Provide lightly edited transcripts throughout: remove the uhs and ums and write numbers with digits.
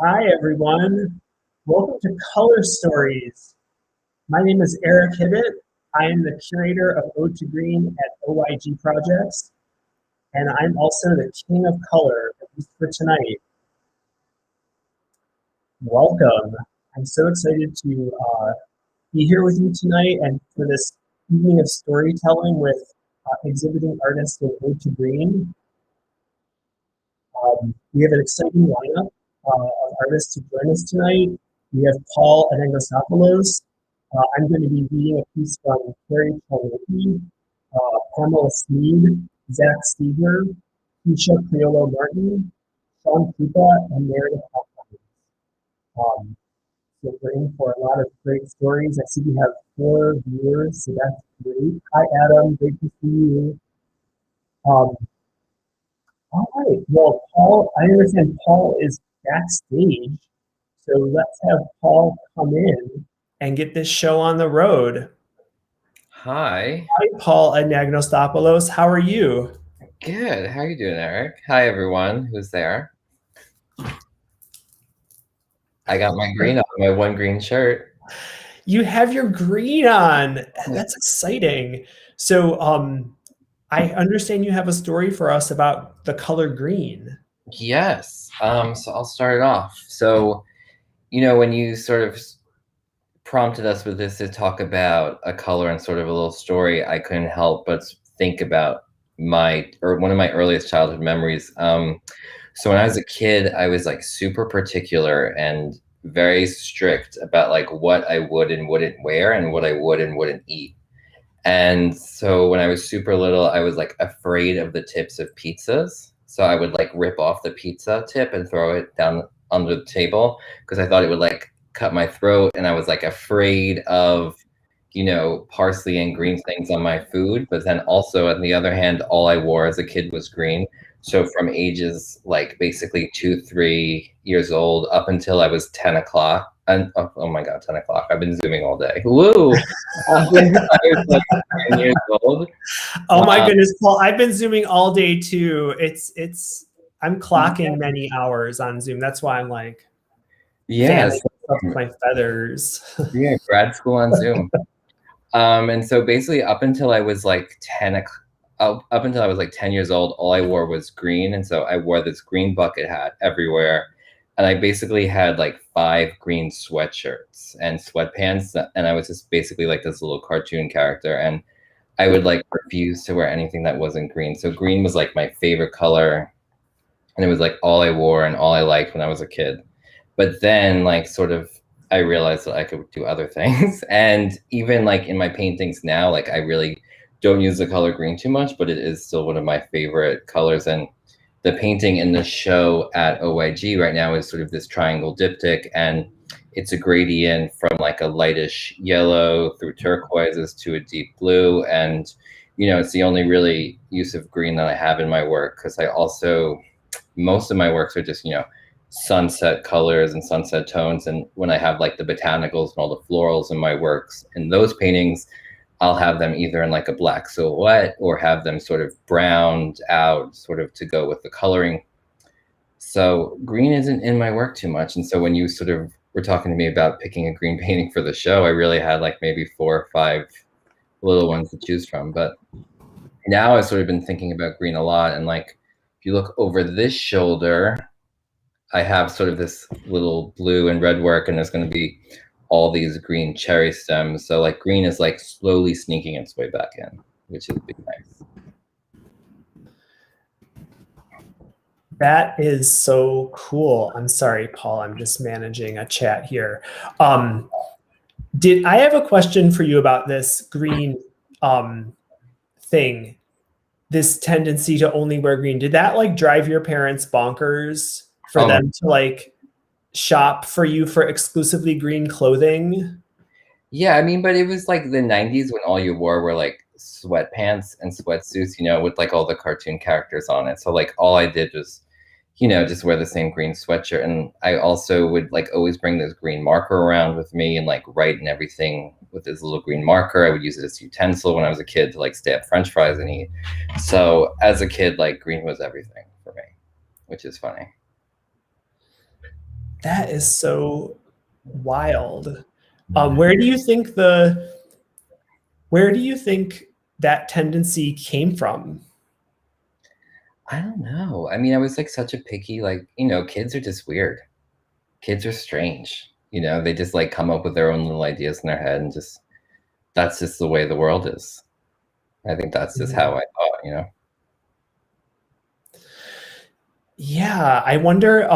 Hi, everyone. Welcome to Color Stories. My name is Eric Hibit. I am the curator of Ode to Green at OYG Projects, and I'm also the king of color, at least for tonight. Welcome. I'm so excited to be here with you tonight and for this evening of storytelling with exhibiting artists in Ode to Green. We have an exciting lineup of artists to join us tonight. We have Paul Anagnostopoulos. I'm going to be reading a piece from Kari Cholnoky, Pamela Sneed, Seeger, Keisha Prioleau-Martin, Shaun, Krupa, and Meredith Hoffheins. So we're in for a lot of great stories. I see we have 4 viewers, so that's great. Hi, Adam. Great to see you. All right. Well, Paul, I understand Paul is backstage, so let's have Paul come in and get this show on the road. Hi. Hi, Paul Anagnostopoulos. How are you? Good. How are you doing, Eric? Hi, everyone who's there. I got my green on, my one green shirt. You have your green on. That's exciting. So, I understand you have a story for us about the color green. Yes. So I'll start it off. So, when you sort of prompted us with this to talk about a color and sort of a little story, I couldn't help but think about one of my earliest childhood memories. So when I was a kid, I was like super particular and very strict about like what I would and wouldn't wear and what I would and wouldn't eat. And so when I was super little, I was like afraid of the tips of pizzas. So I would like rip off the pizza tip and throw it down under the table because I thought it would like cut my throat. And I was like afraid of, parsley and green things on my food. But then also on the other hand, all I wore as a kid was green. So from ages like basically 2, 3 years old up until I was 10 o'clock. And oh my God, 10 o'clock. I've been Zooming all day. Woo! I was like 10 years old. Oh my goodness, Paul, I've been Zooming all day too. I'm clocking many hours on Zoom. That's why I'm like, yes, up my feathers. Yeah, grad school on Zoom. And so basically up until I was like 10 years old, all I wore was green. And so I wore this green bucket hat everywhere. And I basically had like 5 green sweatshirts and sweatpants. And I was just basically like this little cartoon character. And I would like refuse to wear anything that wasn't green. So green was like my favorite color. And it was like all I wore and all I liked when I was a kid. But then like sort of I realized that I could do other things. And even like in my paintings now, like I really don't use the color green too much, but it is still one of my favorite colors. And the painting in the show at OYG right now is sort of this triangle diptych, and it's a gradient from like a lightish yellow through turquoises to a deep blue. And, it's the only really use of green that I have in my work, because most of my works are just, sunset colors and sunset tones. And when I have like the botanicals and all the florals in my works, in those paintings, I'll have them either in like a black silhouette or have them sort of browned out sort of to go with the coloring. So green isn't in my work too much. And so when you sort of were talking to me about picking a green painting for the show, I really had like maybe 4 or 5 little ones to choose from. But now I've sort of been thinking about green a lot. And like, if you look over this shoulder, I have sort of this little blue and red work, and there's going to be all these green cherry stems. So like green is like slowly sneaking its way back in, which is big nice. That is so cool. I'm sorry, Paul. I'm just managing a chat here. I have a question for you about this green thing, this tendency to only wear green. Did that like drive your parents bonkers for them to like shop for you for exclusively green clothing? Yeah, I mean, but it was like the 90s when all you wore were like sweatpants and sweatsuits, with like all the cartoon characters on it. So like all I did was, just wear the same green sweatshirt. And I also would like always bring this green marker around with me and like write and everything with this little green marker. I would use it as a utensil when I was a kid to like stab French fries and eat. So as a kid, like green was everything for me, which is funny. That is so wild. Where do you think that tendency came from? I don't know. I mean, I was like such a picky, like, you know, kids are just weird. Kids are strange. You know, they just like come up with their own little ideas in their head and just that's just the way the world is. I think that's just how I thought, you know. Yeah, I wonder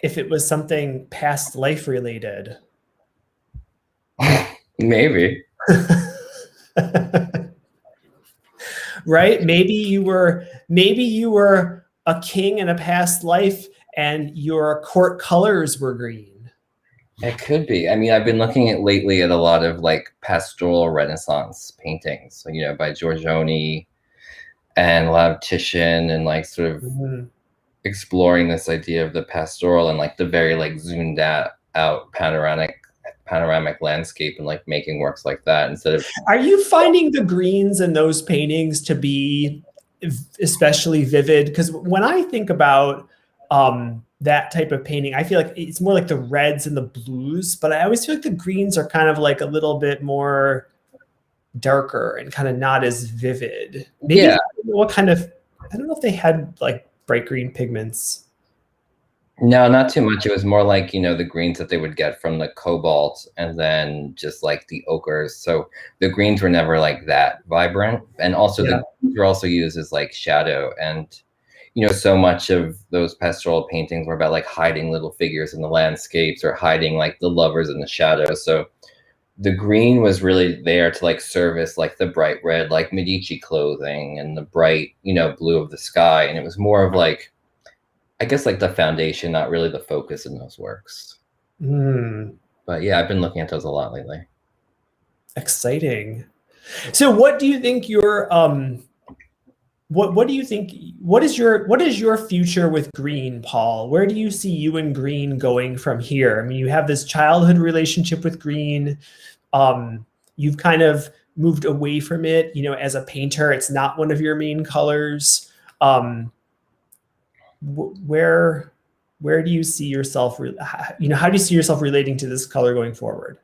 if it was something past life related. Maybe. Right? Maybe you were a king in a past life and your court colors were green. It could be. I mean, I've been looking at lately at a lot of like pastoral Renaissance paintings, you know, by Giorgione and a lot of Titian and like sort of exploring this idea of the pastoral and like the very like zoomed out panoramic landscape and like making works like that instead of. Are you finding the greens in those paintings to be especially vivid? Because when I think about that type of painting, I feel like it's more like the reds and the blues, but I always feel like the greens are kind of like a little bit more darker and kind of not as vivid. Maybe Yeah. what kind of, I don't know if they had like bright green pigments. No, not too much. It was more like, you know, the greens that they would get from the cobalt and then just like the ochres. So the greens were never like that vibrant. And also the greens were also used as like shadow. And, you know, so much of those pastoral paintings were about like hiding little figures in the landscapes or hiding like the lovers in the shadows. So the green was really there to like service like the bright red, like Medici clothing and the bright, you know, blue of the sky. And it was more of like, I guess like the foundation, not really the focus in those works. But yeah, I've been looking at those a lot lately. Exciting. So what do you think your what do you think, what is your future with green, Paul? Where do you see you and green going from here? I mean, you have this childhood relationship with green. You've kind of moved away from it, you know, as a painter. It's not one of your main colors. Where do you see yourself, you know, how do you see yourself relating to this color going forward?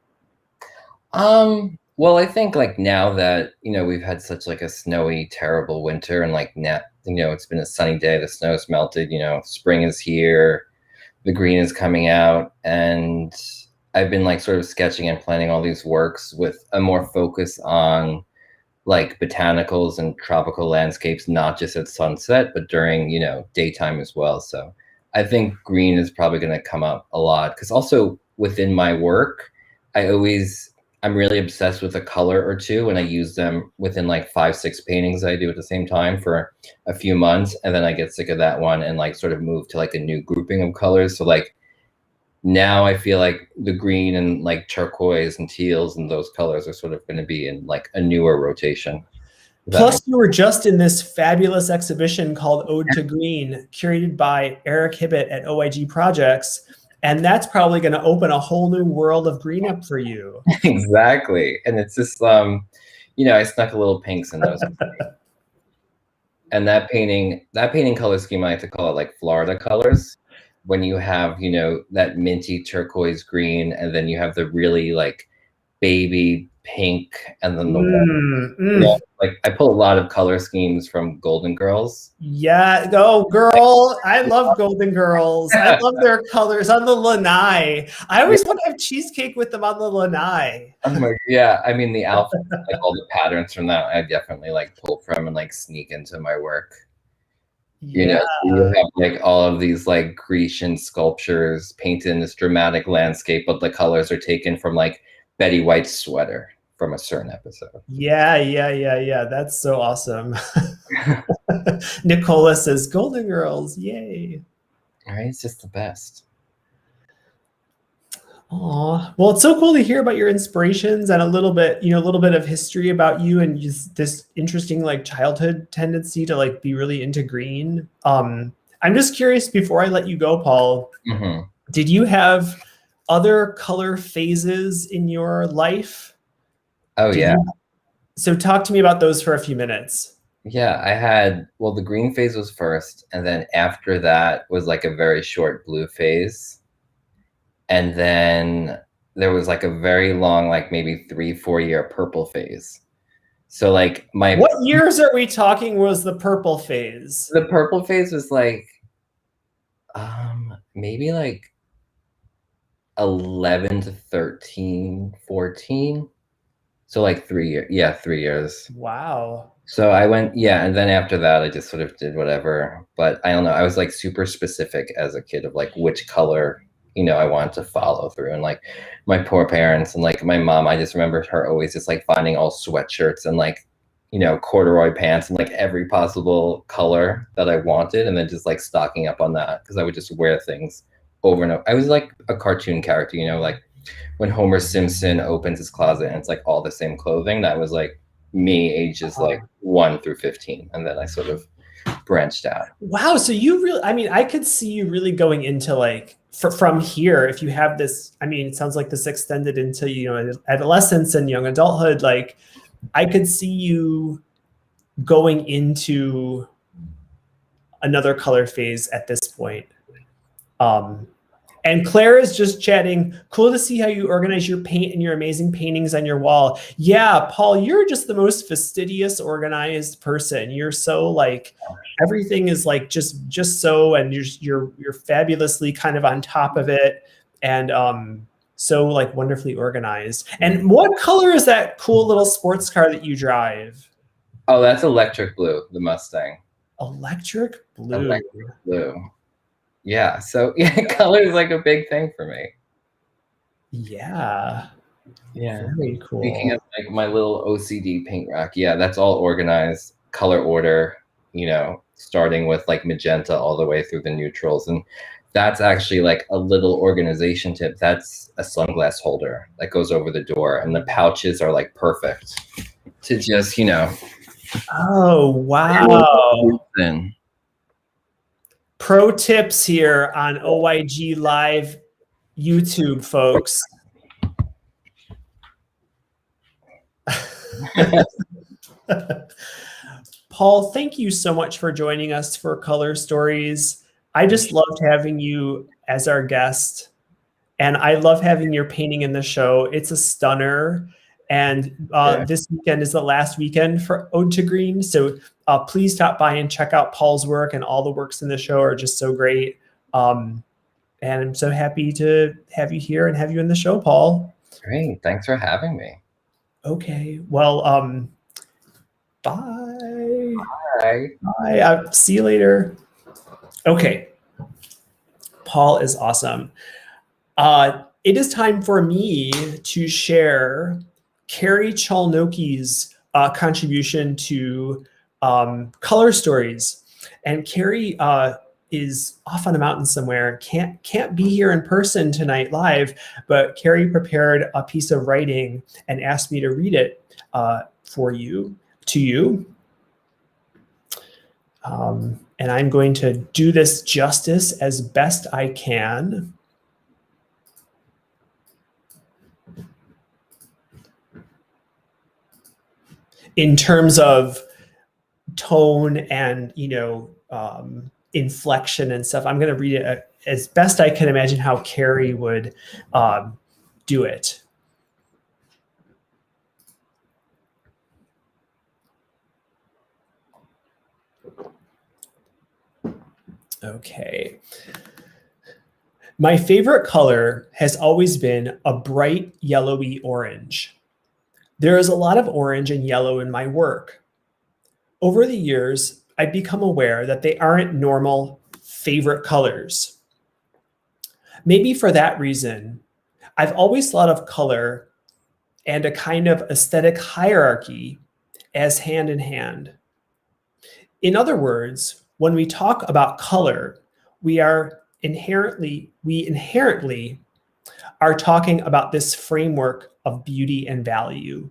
Well, I think like now that, you know, we've had such like a snowy, terrible winter and like now, you know, it's been a sunny day, the snow's melted, you know, spring is here, the green is coming out, and I've been like sort of sketching and planning all these works with a more focus on like botanicals and tropical landscapes, not just at sunset, but during, you know, daytime as well. So I think green is probably going to come up a lot because also within my work, I'm really obsessed with a color or two and I use them within like 5-6 paintings I do at the same time for a few months. And then I get sick of that one and like sort of move to like a new grouping of colors. So like now I feel like the green and like turquoise and teals and those colors are sort of going to be in like a newer rotation. Plus, you were just in this fabulous exhibition called Ode to Green, curated by Eric Hibit at OIG Projects. And that's probably going to open a whole new world of green up for you. Exactly. And it's just, you know, I snuck a little pinks in those. And that painting color scheme, I like to call it like Florida colors. When you have, you know, that minty turquoise green, and then you have the really like baby pink, and then the you know, like I pull a lot of color schemes from Golden Girls. Yeah, go girl! I love Golden Girls. I love their colors on the lanai. I always want to have cheesecake with them on the lanai. Yeah, I mean the outfit, like all the patterns from that, I definitely like pull from and like sneak into my work. You know, so you have like all of these like Grecian sculptures painted in this dramatic landscape, but the colors are taken from like Betty White's sweater from a certain episode. Yeah. That's so awesome. Nicola says Golden Girls, yay. All right, it's just the best. Aw, well, it's so cool to hear about your inspirations and a little bit of history about you and just this interesting like childhood tendency to like be really into green. I'm just curious before I let you go, Paul, did you have other color phases in your life? Oh, yeah. So talk to me about those for a few minutes. Yeah, I had, well, the green phase was first, and then after that was like a very short blue phase. And then there was like a very long, like maybe 3-4 year purple phase. So like what years are we talking was the purple phase? The purple phase was like maybe like 11 to 13, 14. So like 3 years. Yeah, 3 years. Wow. So I went, yeah, and then after that I just sort of did whatever. But I don't know, I was like super specific as a kid of like which color, I wanted to follow through. And like my poor parents and like my mom, I just remember her always just like finding all sweatshirts and like, corduroy pants and like every possible color that I wanted, and then just like stocking up on that because I would just wear things over and over. I was like a cartoon character, like when Homer Simpson opens his closet and it's like all the same clothing. That was like me ages like 1 through 15. And then I sort of branched out. Wow. So you really, I mean, I could see you really going into like, from here, if you have this, I mean, it sounds like this extended into, adolescence and young adulthood. Like I could see you going into another color phase at this point. And Claire is just chatting. Cool to see how you organize your paint and your amazing paintings on your wall. Yeah, Paul, you're just the most fastidious, organized person. You're so like, everything is like just so, and you're fabulously kind of on top of it, and so like wonderfully organized. And what color is that cool little sports car that you drive? Oh, that's electric blue, the Mustang. Electric blue. Electric blue. Yeah, so yeah, color is like a big thing for me. Yeah. Yeah. Very cool. Speaking of like my little OCD paint rack, yeah, that's all organized, color order, starting with like magenta all the way through the neutrals. And that's actually like a little organization tip. That's a sunglass holder that goes over the door, and the pouches are like perfect to just, Oh, wow. Pro tips here on OYG Live YouTube, folks. Paul, thank you so much for joining us for Color Stories. I just loved having you as our guest, and I love having your painting in the show. It's a stunner. And this weekend is the last weekend for Ode to Green. So please stop by and check out Paul's work, and all the works in the show are just so great. And I'm so happy to have you here and have you in the show, Paul. Great. Thanks for having me. Okay. Well, bye. Bye. Bye. See you later. Okay. Paul is awesome. It is time for me to share Kari Cholnoky's contribution to Color Stories. And Kari is off on a mountain somewhere, can't be here in person tonight live, but Kari prepared a piece of writing and asked me to read it to you. And I'm going to do this justice as best I can. In terms of tone and, inflection and stuff, I'm going to read it as best I can imagine how Kari would do it. Okay. My favorite color has always been a bright yellowy orange. There is a lot of orange and yellow in my work. Over the years, I've become aware that they aren't normal favorite colors. Maybe for that reason, I've always thought of color and a kind of aesthetic hierarchy as hand in hand. In other words, when we talk about color, we inherently are talking about this framework of beauty and value.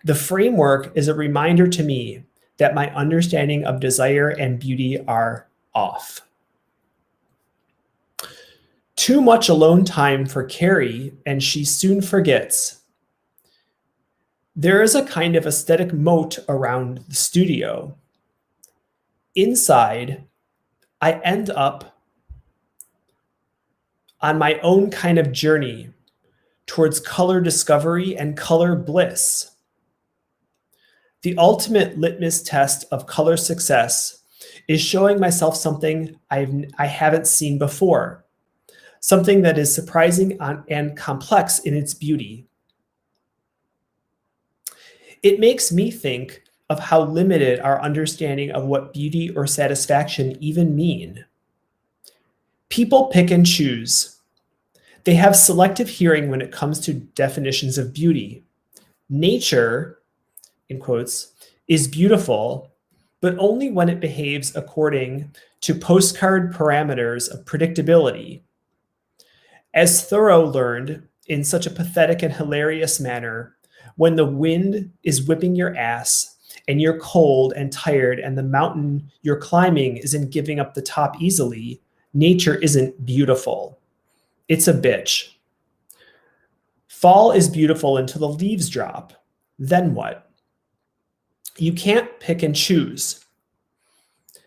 The framework is a reminder to me that my understanding of desire and beauty are off. Too much alone time for Kari, and she soon forgets. There is a kind of aesthetic moat around the studio. Inside, I end up on my own kind of journey towards color discovery and color bliss. The ultimate litmus test of color success is showing myself something I haven't seen before, something that is surprising and complex in its beauty. It makes me think of how limited our understanding of what beauty or satisfaction even mean. People pick and choose. They have selective hearing when it comes to definitions of beauty. Nature, in quotes, is beautiful, but only when it behaves according to postcard parameters of predictability. As Thoreau learned in such a pathetic and hilarious manner, when the wind is whipping your ass and you're cold and tired and the mountain you're climbing isn't giving up the top easily, nature isn't beautiful. It's a bitch. Fall is beautiful until the leaves drop. Then what? You can't pick and choose.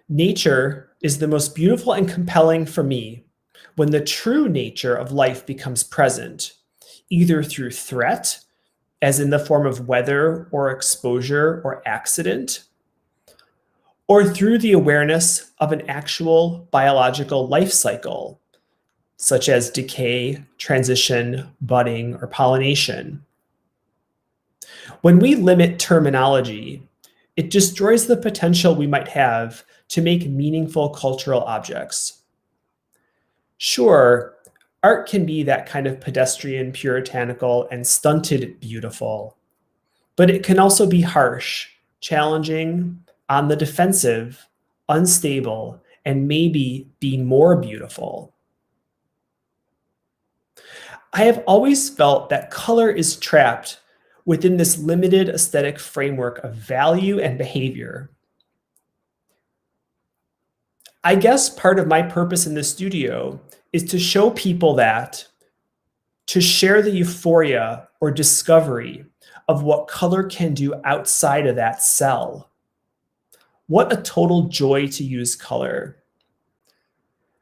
Nature is the most beautiful and compelling for me when the true nature of life becomes present, either through threat, as in the form of weather or exposure or accident, or through the awareness of an actual biological life cycle, such as decay, transition, budding, or pollination. When we limit terminology, it destroys the potential we might have to make meaningful cultural objects. Sure, art can be that kind of pedestrian, puritanical, and stunted beautiful, but it can also be harsh, challenging, on the defensive, unstable, and maybe be more beautiful. I have always felt that color is trapped within this limited aesthetic framework of value and behavior. I guess part of my purpose in the studio is to show people that, to share the euphoria or discovery of what color can do outside of that cell. What a total joy to use color.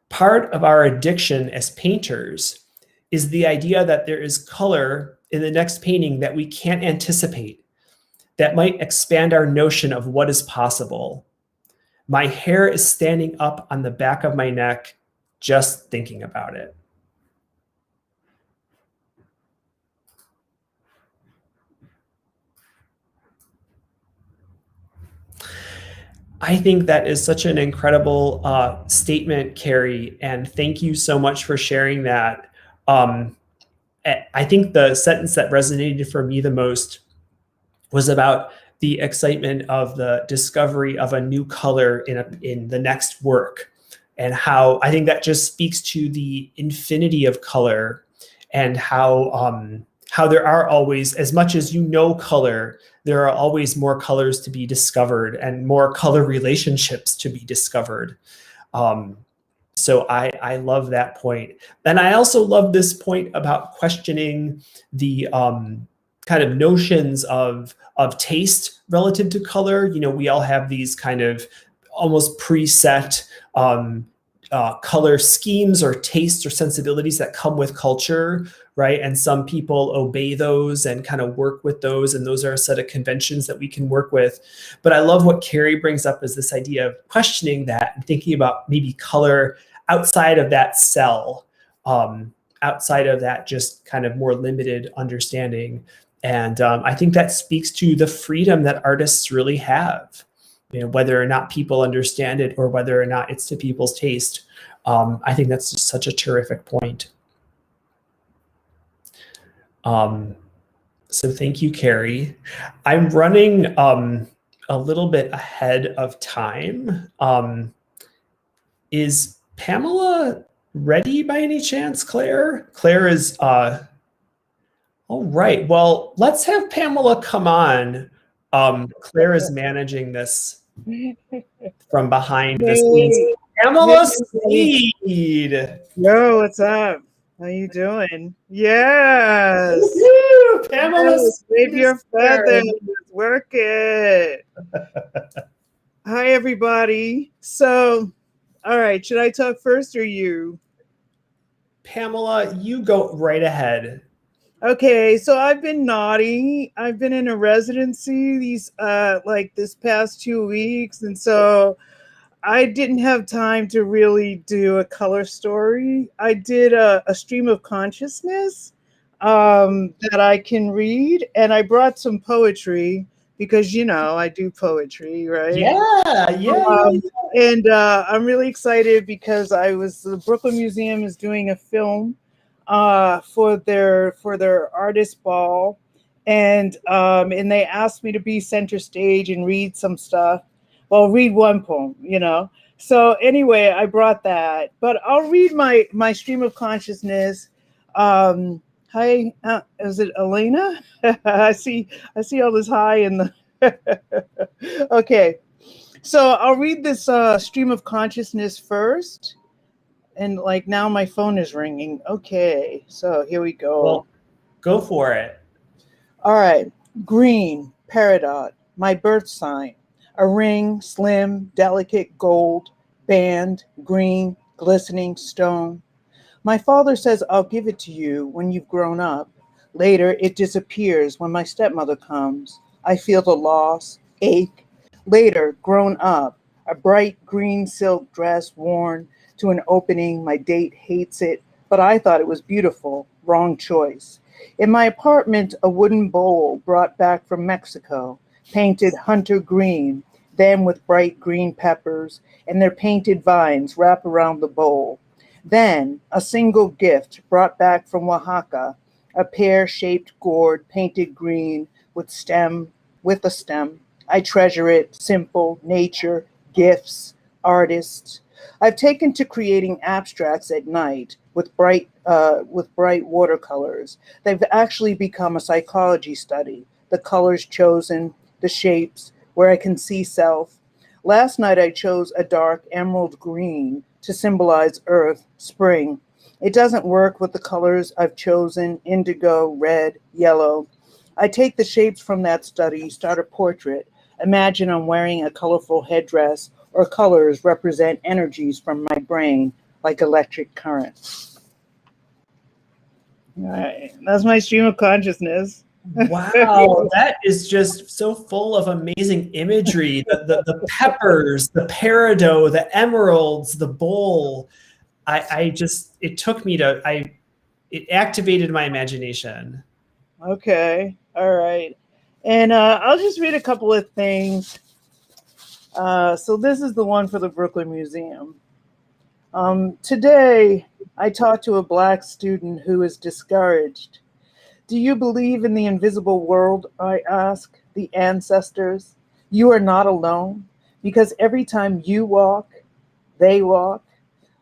Part of our addiction as painters is the idea that there is color in the next painting that we can't anticipate, that might expand our notion of what is possible. My hair is standing up on the back of my neck just thinking about it. I think that is such an incredible statement, Kari, and thank you so much for sharing that. I think the sentence that resonated for me the most was about the excitement of the discovery of a new color in the next work, and how I think that just speaks to the infinity of color, and how there are always, as much as you know color, there are always more colors to be discovered and more color relationships to be discovered. So I love that point. And I also love this point about questioning the kind of notions of taste relative to color. You know, we all have these kind of almost preset color schemes or tastes or sensibilities that come with culture, right? And some people obey those and kind of work with those, and those are a set of conventions that we can work with. But I love what Kari brings up, is this idea of questioning that and thinking about maybe color outside of that cell, outside of that just kind of more limited understanding. And I think that speaks to the freedom that artists really have, you know, whether or not people understand it or whether or not it's to people's taste. I think that's just such a terrific point. So thank you, Kari. I'm running a little bit ahead of time. Is Pamela ready by any chance, Claire? Claire is, all right. Well, let's have Pamela come on. Claire is managing this from behind the scenes. Pamela Sneed. Yo, what's up? How you doing? Yes. Woo-hoo! Pamela Yes, wave your feathers. Work it. Hi, everybody. So, all right, should I talk first or you? Pamela, you go right ahead. Okay, so I've been naughty. I've been in a residency these like this past 2 weeks, and so I didn't have time to really do a color story. I did a stream of consciousness that I can read, and I brought some poetry because I do poetry, right? Yeah. And I'm really excited because the Brooklyn Museum is doing a film for their artist ball, and they asked me to be center stage and read some stuff. Well, read one poem. So anyway, I brought that, but I'll read my stream of consciousness. Hi, is it Elena? I see all this hi in the. Okay, so I'll read this stream of consciousness first. And like now my phone is ringing. Okay, so here we go. Well, go for it. All right. Green, peridot, my birth sign. A ring, slim, delicate gold, band, green, glistening stone. My father says I'll give it to you when you've grown up. Later, it disappears when my stepmother comes. I feel the loss, ache. Later, grown up, a bright green silk dress worn to an opening. My date hates it, but I thought it was beautiful. Wrong choice. In my apartment, a wooden bowl brought back from Mexico, painted hunter green, then with bright green peppers, and their painted vines wrap around the bowl. Then a single gift brought back from Oaxaca, a pear-shaped gourd painted green with a stem. I treasure it, simple, nature, gifts, artists. I've taken to creating abstracts at night with bright watercolors. They've actually become a psychology study. The colors chosen, the shapes, where I can see self. Last night I chose a dark emerald green to symbolize earth, spring. It doesn't work with the colors I've chosen, indigo, red, yellow. I take the shapes from that study, start a portrait. Imagine I'm wearing a colorful headdress, or colors represent energies from my brain, like electric currents. All right, that's my stream of consciousness. Wow, that is just so full of amazing imagery. The peppers, the peridot, the emeralds, the bowl. It activated my imagination. Okay, all right. And I'll just read a couple of things. So this is the one for the Brooklyn Museum. Today, I talked to a Black student who is discouraged. Do you believe in the invisible world? I ask. The ancestors. You are not alone, because every time you walk, they walk.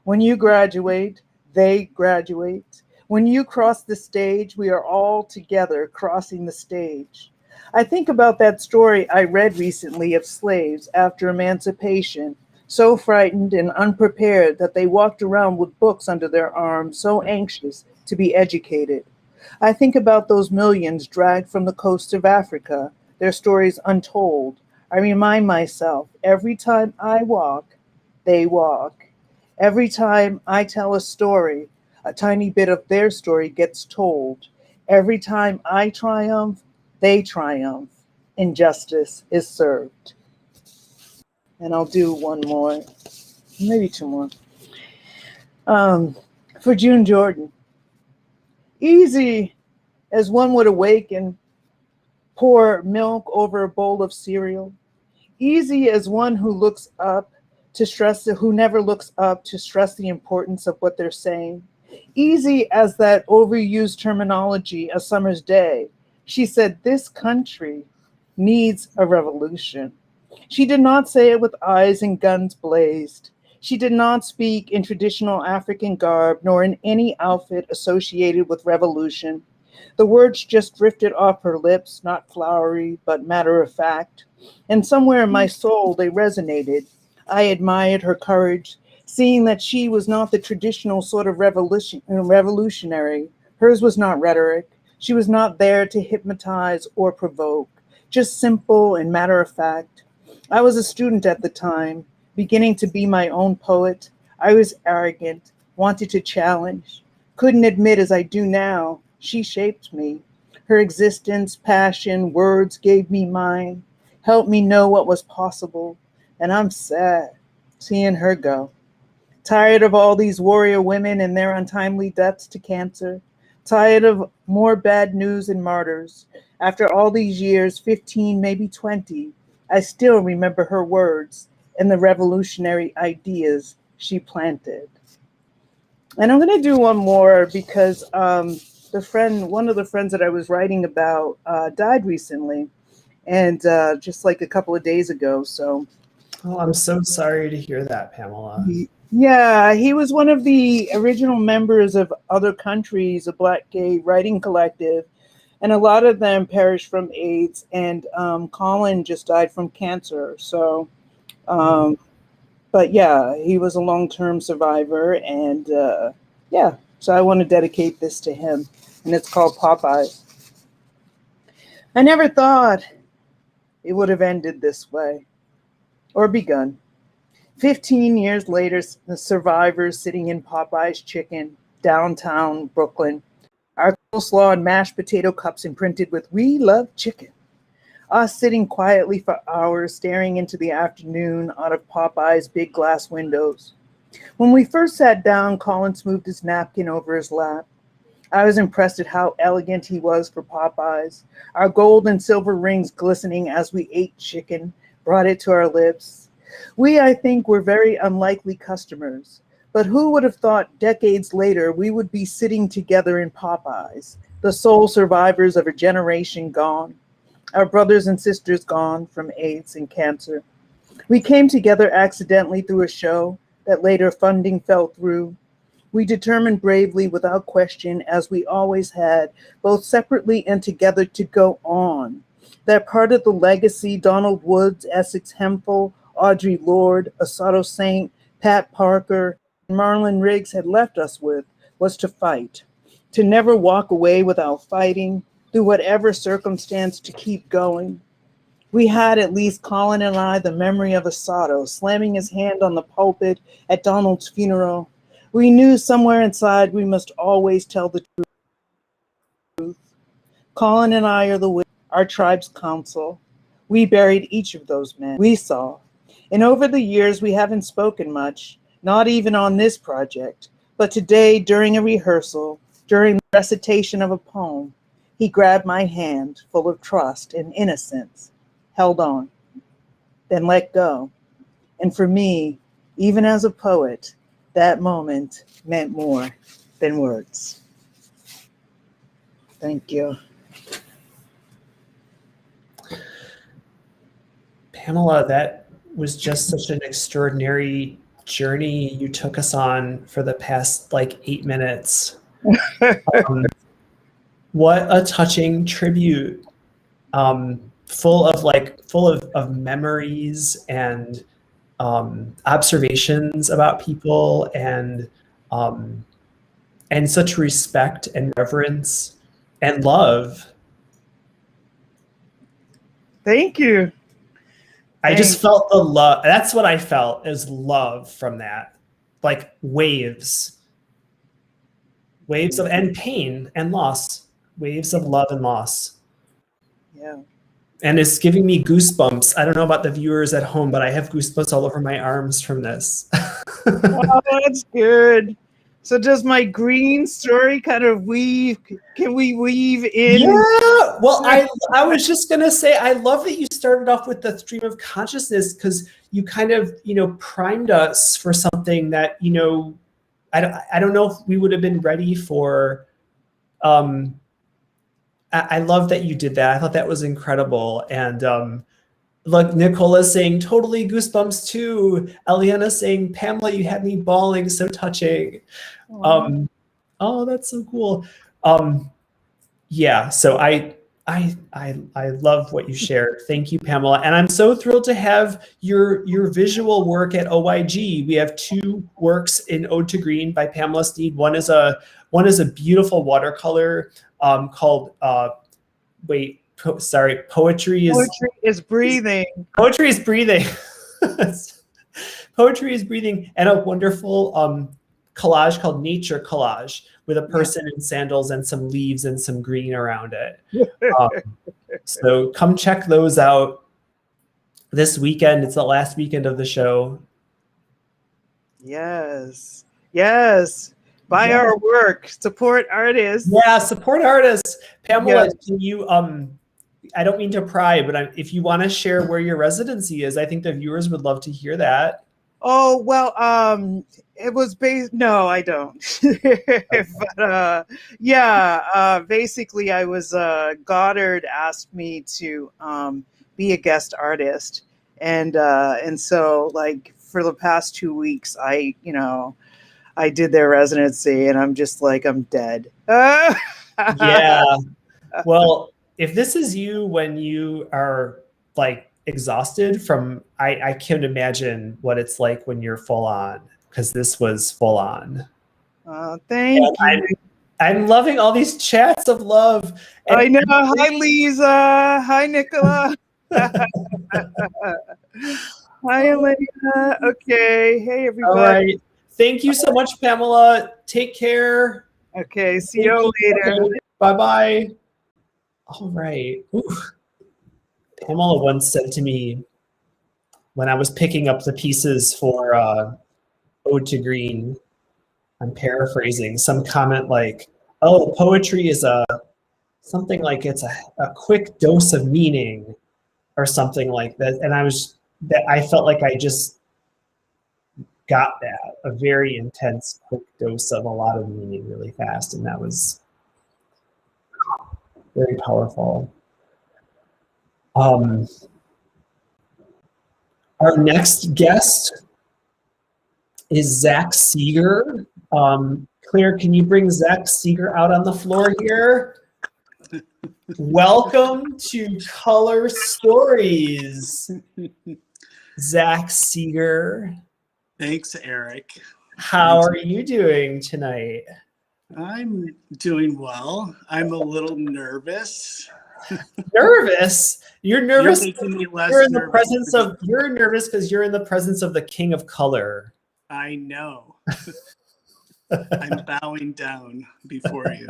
When you graduate, they graduate. When you cross the stage, we are all together crossing the stage. I think about that story I read recently of slaves after emancipation, so frightened and unprepared that they walked around with books under their arms, so anxious to be educated. I think about those millions dragged from the coast of Africa, their stories untold. I remind myself, every time I walk, they walk. Every time I tell a story, a tiny bit of their story gets told. Every time I triumph, they triumph. Injustice is served. And I'll do one more, maybe two more. For June Jordan. Easy as one would awaken, pour milk over a bowl of cereal. Easy as one who never looks up to stress the importance of what they're saying. Easy as that overused terminology, a summer's day. She said, this country needs a revolution. She did not say it with eyes and guns blazed. She did not speak in traditional African garb, nor in any outfit associated with revolution. The words just drifted off her lips, not flowery, but matter of fact. And somewhere in my soul, they resonated. I admired her courage, seeing that she was not the traditional sort of revolutionary. Hers was not rhetoric. She was not there to hypnotize or provoke, just simple and matter of fact. I was a student at the time, beginning to be my own poet. I was arrogant, wanted to challenge. Couldn't admit as I do now, she shaped me. Her existence, passion, words gave me mine, helped me know what was possible. And I'm sad seeing her go. Tired of all these warrior women and their untimely deaths to cancer. Tired of more bad news and martyrs. After all these years, 15, maybe 20, I still remember her words and the revolutionary ideas she planted. And I'm going to do one more because one of the friends that I was writing about died recently, and just like a couple of days ago. So, oh, I'm so sorry to hear that, Pamela. Yeah, he was one of the original members of Other Countries, a Black gay writing collective, and a lot of them perished from AIDS. And Colin just died from cancer. So, but yeah, he was a long-term survivor, and yeah, so I want to dedicate this to him, and it's called Popeyes. I never thought it would have ended this way, or begun. 15 years later, the survivors sitting in Popeye's Chicken, downtown Brooklyn, our coleslaw and mashed potato cups imprinted with "We love chicken." Us sitting quietly for hours, staring into the afternoon out of Popeye's big glass windows. When we first sat down, Colin smoothed his napkin over his lap. I was impressed at how elegant he was for Popeyes. Our gold and silver rings glistening as we ate chicken, brought it to our lips. We, I think, were very unlikely customers. But who would have thought decades later we would be sitting together in Popeyes, the sole survivors of a generation gone, our brothers and sisters gone from AIDS and cancer. We came together accidentally through a show that later funding fell through. We determined bravely, without question, as we always had, both separately and together, to go on. That part of the legacy Donald Woods, Essex Hemphill, Audre Lorde, Asado Saint, Pat Parker, and Marlon Riggs had left us with was to fight, to never walk away without fighting, through whatever circumstance, to keep going. We had, at least Colin and I, the memory of Asado slamming his hand on the pulpit at Donald's funeral. We knew somewhere inside we must always tell the truth. Colin and I are the witness, our tribe's council. We buried each of those men. We saw. And over the years, we haven't spoken much, not even on this project. But today, during a rehearsal, during the recitation of a poem, he grabbed my hand, full of trust and innocence, held on, then let go. And for me, even as a poet, that moment meant more than words. Thank you. Pamela, that was just such an extraordinary journey you took us on for the past 8 minutes. What a touching tribute, full of memories and observations about people, and such respect and reverence and love. Thank you. I just felt the love. That's what I felt, is love from that. Like waves of, and pain and loss, waves of love and loss. Yeah. And it's giving me goosebumps. I don't know about the viewers at home, but I have goosebumps all over my arms from this. Oh, that's good. So does my green story kind of weave? Can we weave in? Yeah. Well, I was just going to say, I love that you started off with the stream of consciousness, because you kind of, primed us for something that, I don't know if we would have been ready for. I love that you did that. I thought that was incredible. And look, Nicola's saying, totally goosebumps too. Eliana saying, Pamela, you had me bawling, so touching. Oh, that's so cool. Yeah, so I love what you shared. Thank you, Pamela. And I'm so thrilled to have your visual work at OIG. We have 2 works in Ode to Green by Pamela Sneed. One is a beautiful watercolor called Poetry is Breathing. Poetry is Breathing. Poetry is Breathing, and a wonderful collage called Nature Collage with a person in sandals and some leaves and some green around it. So come check those out this weekend. It's the last weekend of the show. Yes. Buy our work. Support artists. Yeah, support artists. Pamela, Yes. can you I don't mean to pry, but if you want to share where your residency is, I think the viewers would love to hear that. Oh, well, it was based, no, I don't. But basically I was, Goddard asked me to be a guest artist. And so like for the past 2 weeks, I did their residency and I'm just like, I'm dead. Yeah. Well, if this is you when you are like exhausted from, I can't imagine what it's like when you're full on, because this was full on. Thank you. I'm loving all these chats of love. And I know. Hi, Lisa. Hi, Nicola. Hi, Elena. Okay. Hey, everybody. All right. Thank you so much, Pamela. Take care. Okay. See you later. Bye-bye. All right. Ooh. Pamela once said to me when I was picking up the pieces for Ode to Green, I'm paraphrasing, some comment like, oh, poetry is something like it's a quick dose of meaning or something like that. And I felt like I just got that, a very intense quick dose of a lot of meaning really fast. And that was very powerful. Our next guest is Zach Seeger. Claire, can you bring Zach Seeger out on the floor here? Welcome to Color Stories, Zach Seeger. Thanks, Eric. How are you doing tonight? I'm doing well. I'm a little nervous. Nervous? You're nervous. You're making me less You're in the nervous presence of. You're nervous because you're in the presence of the King of Color. I know. I'm bowing down before you.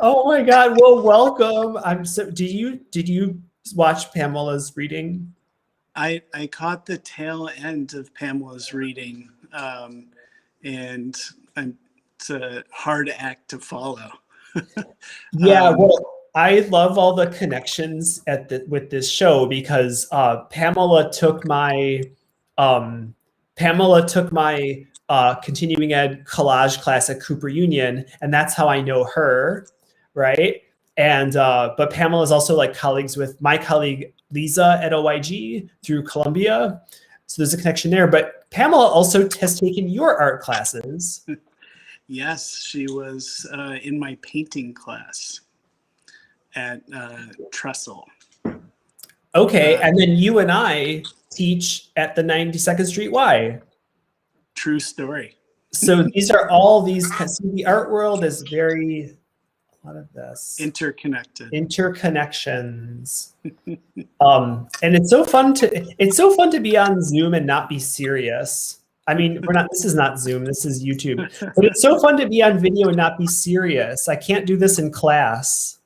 Oh my God! Well, welcome. Did you watch Pamela's reading? I caught the tail end of Pamela's reading, and it's a hard act to follow. Yeah, well, I love all the connections with this show because Pamela took my continuing ed collage class at Cooper Union, and that's how I know her, right? And but Pamela is also like colleagues with my colleague Lisa at OIG through Columbia, so there's a connection there. But Pamela also has taken your art classes. Yes, she was in my painting class at Trestle. Okay, and then you and I teach at the 92nd Street Y. True story. So these are all these. See, the art world is very, a lot of this Interconnected. Interconnections. And it's so fun to be on Zoom and not be serious. I mean, this is not Zoom, this is YouTube. But it's so fun to be on video and not be serious. I can't do this in class.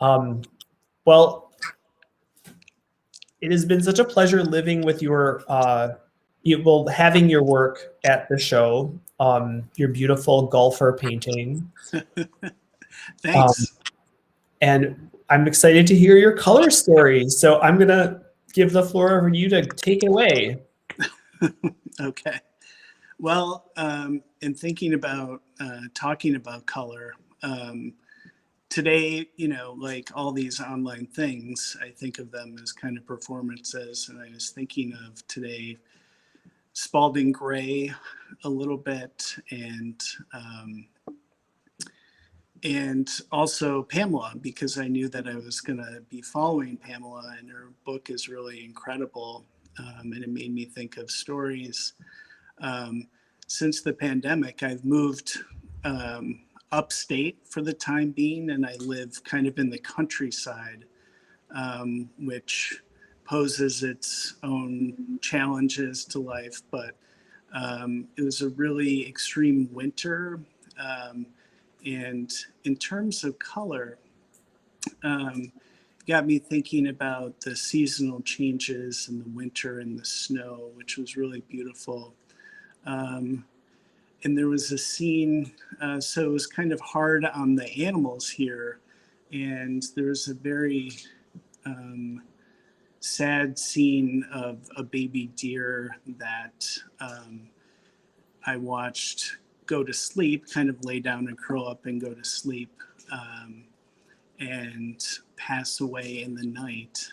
Well, it has been such a pleasure living with having your work at the show, your beautiful golfer painting. Thanks. And I'm excited to hear your color story. So I'm going to give the floor over to you to take it away. Okay. Well, in thinking about talking about color, today, like all these online things, I think of them as kind of performances. And I was thinking of today Spalding Gray a little bit, and also Pamela, because I knew that I was going to be following Pamela, and her book is really incredible. And it made me think of stories. Since the pandemic, I've moved upstate for the time being, and I live kind of in the countryside, which poses its own challenges to life, but it was a really extreme winter. And in terms of color, got me thinking about the seasonal changes in the winter and the snow, which was really beautiful. And there was a scene, so it was kind of hard on the animals here. And there was a very sad scene of a baby deer that I watched go to sleep, kind of lay down and curl up and go to sleep, and pass away in the night,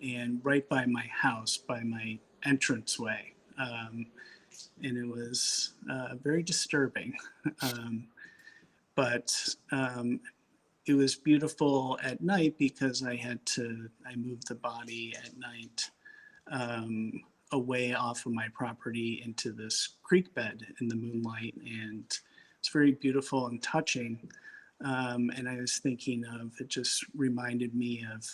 and right by my house, by my entranceway. And it was very disturbing. But it was beautiful at night because I moved the body at night away off of my property into this creek bed in the moonlight. And it's very beautiful and touching. And I was thinking it just reminded me of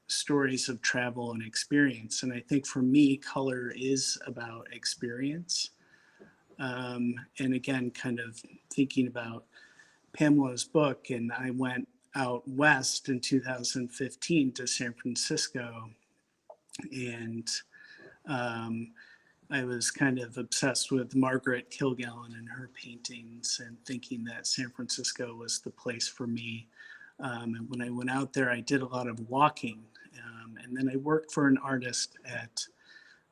stories of travel and experience. And I think for me, color is about experience. And again, kind of thinking about Pamela's book, and I went out west in 2015 to San Francisco, and I was kind of obsessed with Margaret Kilgallen and her paintings, and thinking that San Francisco was the place for me. And when I went out there, I did a lot of walking, and then I worked for an artist at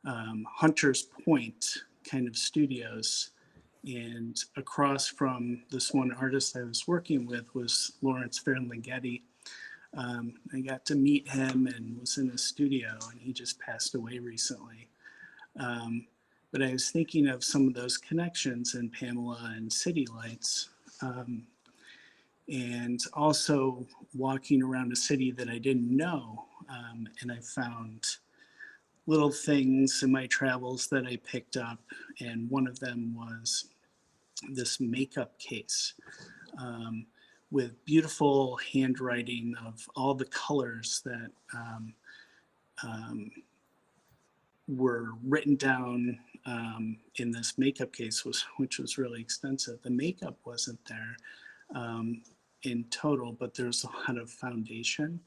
Hunter's Point kind of studios. And across from this one artist I was working with was Lawrence Ferlinghetti. I got to meet him and was in his studio, and he just passed away recently. But I was thinking of some of those connections in Pamela and City Lights, and also walking around a city that I didn't know. And I found little things in my travels that I picked up, and one of them was this makeup case with beautiful handwriting of all the colors that were written down in this makeup case, which was really extensive. The makeup wasn't there in total, but there's a lot of foundation.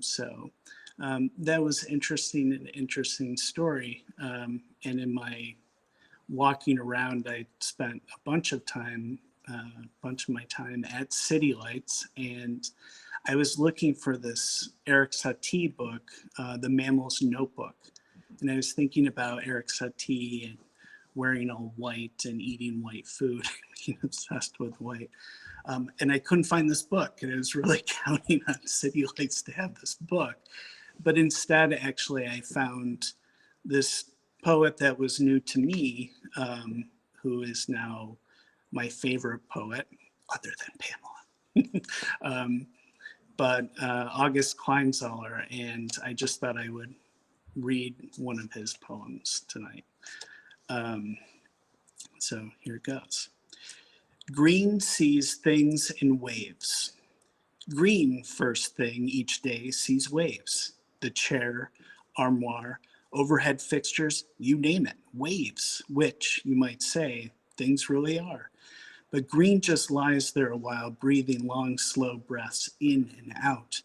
So that was interesting, an interesting story. And in my walking around, I spent a bunch of my time at City Lights, and I was looking for this Eric Satie book, The Mammal's Notebook. And I was thinking about Eric Satie and wearing all white and eating white food, being obsessed with white. And I couldn't find this book, and I was really counting on City Lights to have this book. But instead, actually, I found this poet that was new to me, who is now my favorite poet, other than Pamela, but August Kleinzahler, and I just thought I would read one of his poems tonight. So here it goes. Green sees things in waves. Green, first thing each day, sees waves. The chair, armoire, overhead fixtures, you name it, waves, which, you might say, things really are. But Green just lies there a while, breathing long, slow breaths in and out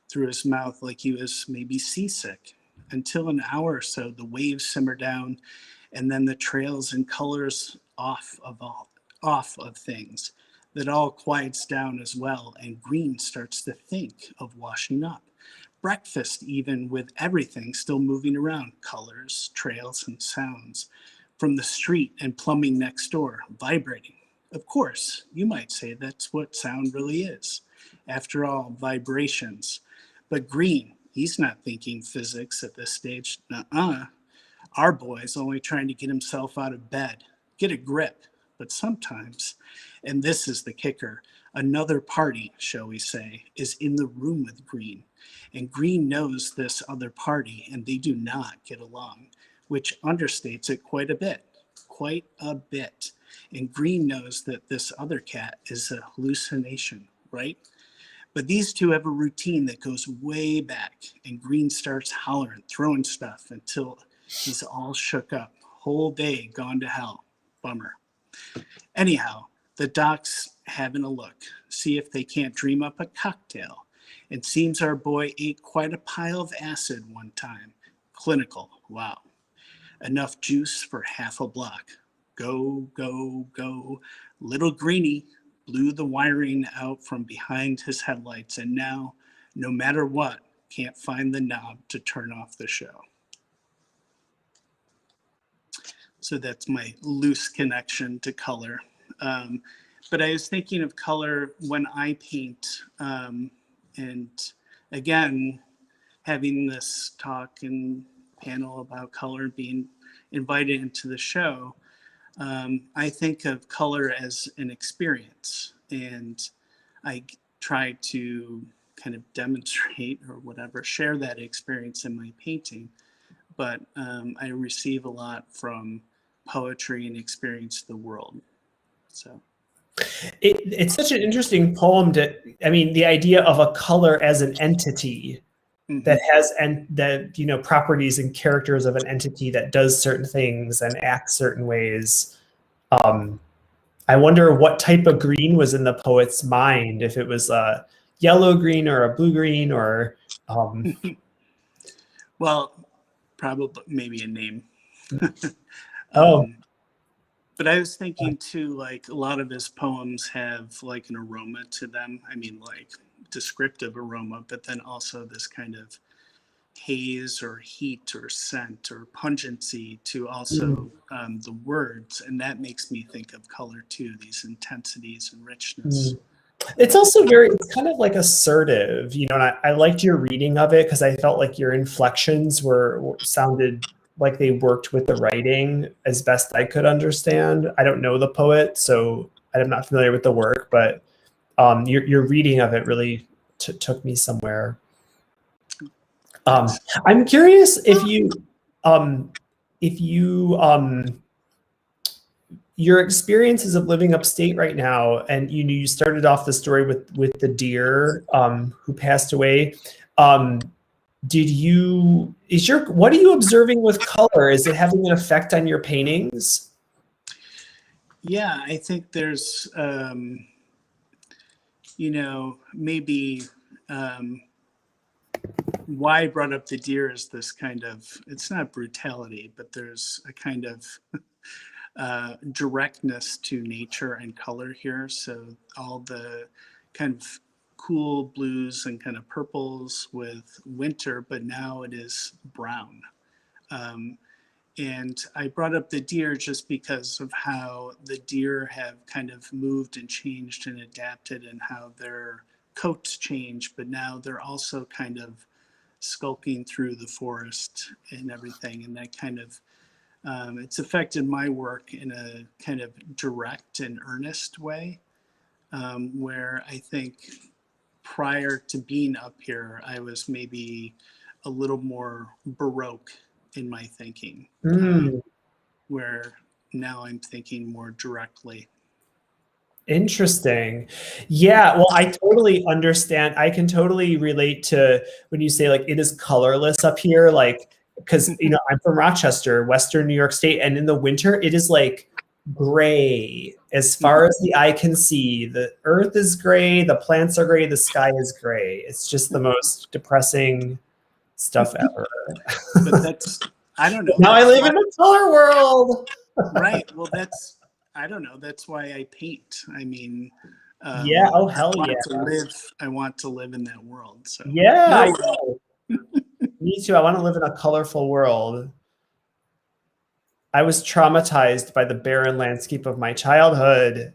through his mouth like he was maybe seasick, until an hour or so the waves simmer down, and then the trails and colors off of things. That all quiets down as well, and Green starts to think of washing up. Breakfast, even, with everything still moving around, colors, trails, and sounds from the street and plumbing next door, vibrating. Of course, you might say that's what sound really is. After all, vibrations. But Green, he's not thinking physics at this stage. Nuh-uh. Our boy's only trying to get himself out of bed. Get a grip. But sometimes, and this is the kicker, another party, shall we say, is in the room with Green. And Green knows this other party, and they do not get along, which understates it quite a bit. And Green knows that this other cat is a hallucination, right? But these two have a routine that goes way back, and Green starts hollering, throwing stuff until he's all shook up. Whole day gone to hell. Bummer. Anyhow, the doc's having a look, see if they can't dream up a cocktail. It seems our boy ate quite a pile of acid one time. Clinical, wow. Enough juice for half a block. Go, go, go. Little Greenie blew the wiring out from behind his headlights, and now, no matter what, can't find the knob to turn off the show. So that's my loose connection to color. But I was thinking of color when I paint, and again, having this talk and panel about color, being invited into the show, I think of color as an experience, and I try to kind of demonstrate or whatever, share that experience in my painting. But I receive a lot from poetry and experience the world. So it's such an interesting poem the idea of a color as an entity that has properties and characters of an entity that does certain things and acts certain ways. I wonder what type of green was in the poet's mind, if it was a yellow green or a blue green or well, probably maybe a name. But I was thinking too, like a lot of his poems have like an aroma to them. I mean, like descriptive aroma, but then also this kind of haze or heat or scent or pungency to also the words. And that makes me think of color too, these intensities and richness. It's also it's kind of like assertive, and I liked your reading of it because I felt like your inflections sounded like they worked with the writing as best I could understand. I don't know the poet, so I'm not familiar with the work, but your reading of it really took me somewhere. I'm curious if your experiences of living upstate right now, and you started off the story with the deer who passed away. What are you observing with color? Is it having an effect on your paintings? Yeah, I think there's, maybe why I brought up the deer is this kind of, it's not brutality, but there's a kind of directness to nature and color here. So all the kind of cool blues and kind of purples with winter, but now it is brown. And I brought up the deer just because of how the deer have kind of moved and changed and adapted, and how their coats change, but now they're also kind of skulking through the forest and everything. And that kind of, it's affected my work in a kind of direct and earnest way, where I think prior to being up here, I was maybe a little more Baroque in my thinking, where now I'm thinking more directly. Interesting. Yeah, well, I totally understand. I can totally relate to when you say like it is colorless up here, like because I'm from Rochester, Western New York State, and in the winter it is like gray as far as the eye can see. The earth is gray, the plants are gray, the sky is gray. It's just the most depressing stuff ever. But that's, I don't know. Now I live in a color world. Right. Well, I don't know. That's why I paint. I mean, yeah. Oh, hell yeah. I want to live in that world. So yeah, I know. Me too. I want to live in a colorful world. I was traumatized by the barren landscape of my childhood.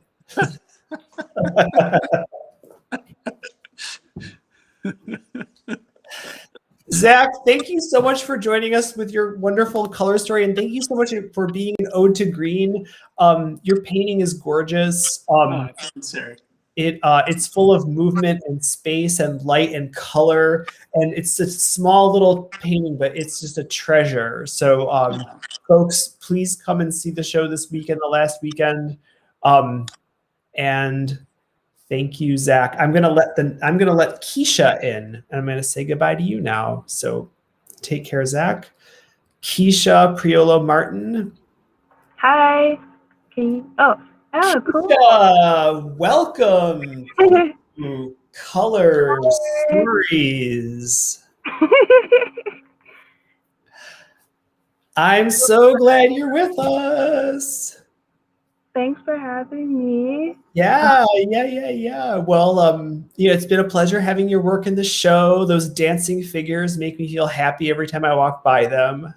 Zach, thank you so much for joining us with your wonderful color story, and thank you so much for being an ode to green. Your painting is gorgeous. Thanks, Eric. It's full of movement and space and light and color, and it's a small little painting, but it's just a treasure. So, folks, please come and see the show this weekend, the last weekend, and Thank you, Zach. I'm gonna let Keisha in, and I'm gonna say goodbye to you now. So take care, Zach. Keisha Prioleau-Martin. Hi. Oh, cool. Welcome to Color Stories. I'm so glad you're with us. Thanks for having me. Yeah. Well, it's been a pleasure having your work in the show. Those dancing figures make me feel happy every time I walk by them.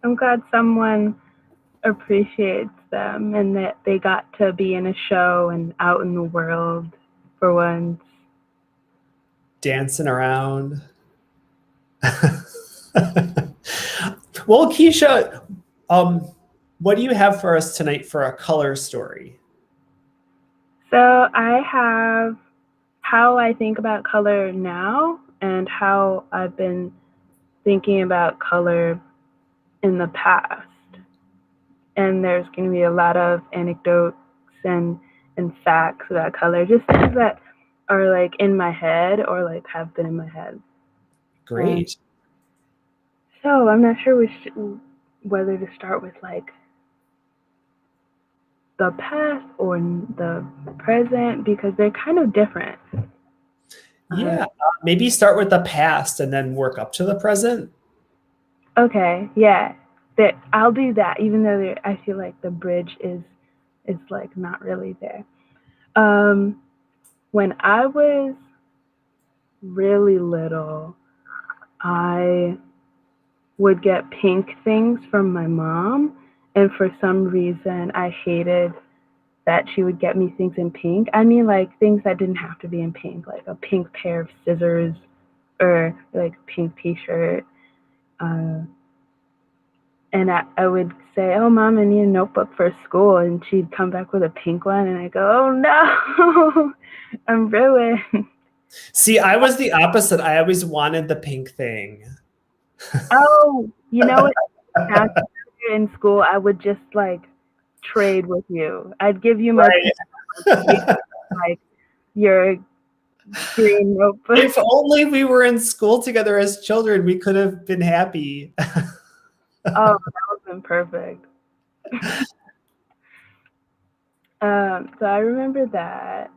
I'm glad someone appreciates them and that they got to be in a show and out in the world for once. Dancing around. Well, Keisha, what do you have for us tonight for a color story? So I have how I think about color now and how I've been thinking about color in the past. And there's going to be a lot of anecdotes and facts about color, just things that are like in my head or like have been in my head. Great. So I'm not sure whether to start with like the past or the present because they're kind of different. Yeah, maybe start with the past and then work up to the present. Okay, yeah, I'll do that. Even though I feel like the bridge is like not really there. When I was really little, I would get pink things from my mom, and for some reason, I hated that she would get me things in pink. I mean, like things that didn't have to be in pink, like a pink pair of scissors or like a pink t-shirt. And I would say, "Oh, Mom, I need a notebook for school." And she'd come back with a pink one. And I go, "Oh, no, I'm ruined." See, I was the opposite. I always wanted the pink thing. Oh, you know what? After in school, I would just like trade with you. I'd give you my like your green notebook. If only we were in school together as children, we could have been happy. Oh, that would have been perfect. So I remember that,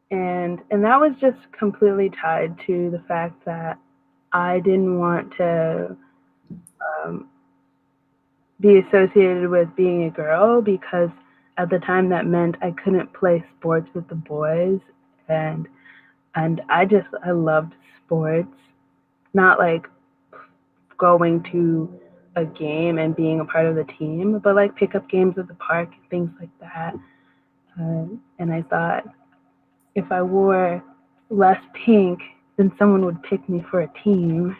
and that was just completely tied to the fact that I didn't want to be associated with being a girl because at the time that meant I couldn't play sports with the boys, and I loved sports, not like going to a game and being a part of the team, but like pickup games at the park, things like that. And I thought if I wore less pink, then someone would pick me for a team.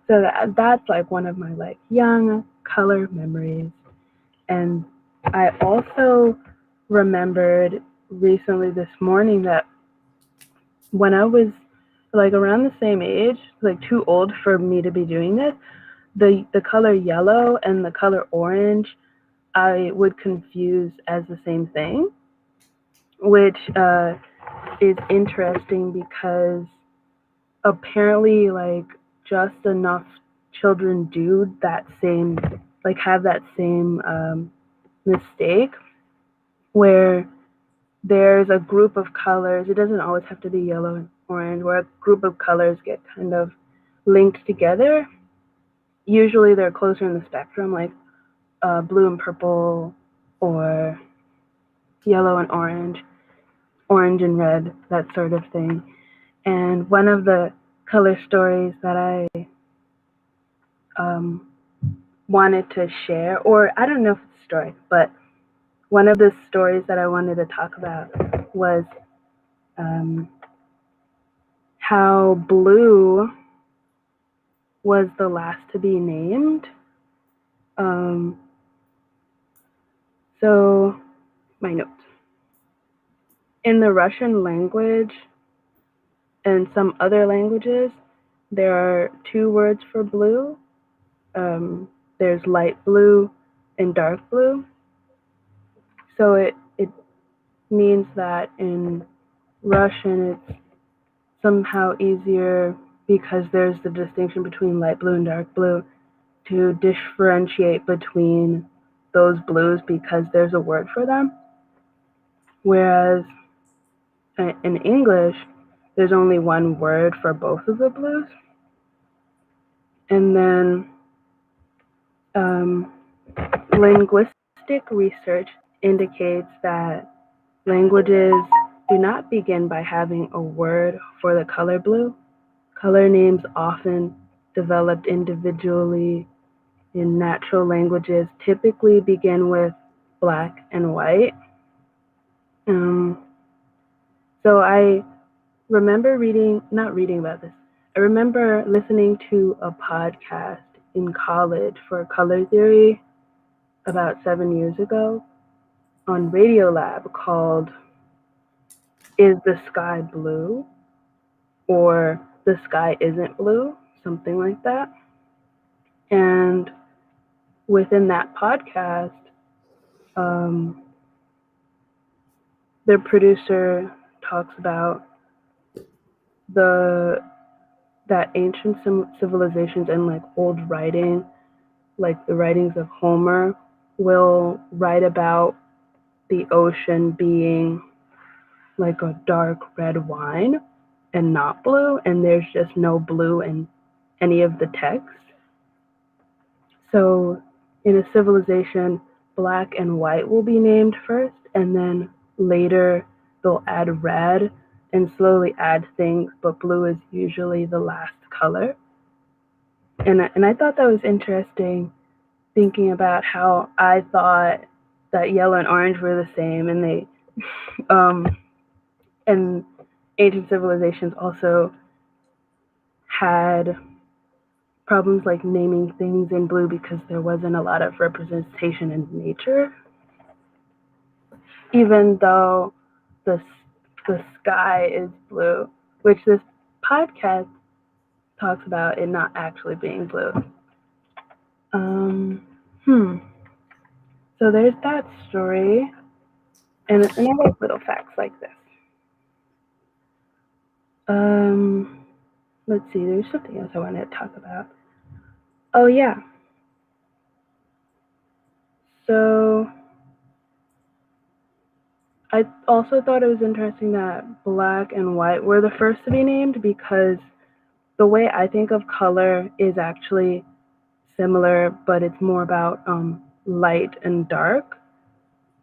So that's like one of my like young color memories. And I also remembered recently this morning that when I was like around the same age, like too old for me to be doing this, the color yellow and the color orange, I would confuse as the same thing, which is interesting because apparently like just enough children do that same, like have that same mistake where there's a group of colors. It doesn't always have to be yellow and orange, where a group of colors get kind of linked together. Usually they're closer in the spectrum, like blue and purple, or yellow and orange and red, that sort of thing. And one of the color stories that I wanted to share, or I don't know if it's a story, but one of the stories that I wanted to talk about was how blue was the last to be named. So my notes. In the Russian language and some other languages, there are two words for blue. There's light blue and dark blue. So it means that in Russian it's somehow easier, because there's the distinction between light blue and dark blue, to differentiate between those blues because there's a word for them. Whereas in English, there's only one word for both of the blues. And then linguistic research indicates that languages do not begin by having a word for the color blue. Color names often developed individually in natural languages typically begin with black and white. So I remember not reading about this. I remember listening to a podcast in college for color theory about 7 years ago on Radiolab called Is the Sky Blue? Or The Sky Isn't Blue, something like that. And within that podcast, the producer talks about that ancient civilizations and like old writing, like the writings of Homer, will write about the ocean being like a dark red wine and not blue, and there's just no blue in any of the text. So in a civilization, black and white will be named first, and then later they'll add red and slowly add things, but blue is usually the last color. And I thought that was interesting, thinking about how I thought that yellow and orange were the same, and they and ancient civilizations also had problems like naming things in blue because there wasn't a lot of representation in nature, even though the sky is blue, which this podcast talks about it not actually being blue. So there's that story, and I like little facts like this. Let's see, there's something else I wanted to talk about. Oh yeah. So I also thought it was interesting that black and white were the first to be named, because the way I think of color is actually similar, but it's more about light and dark.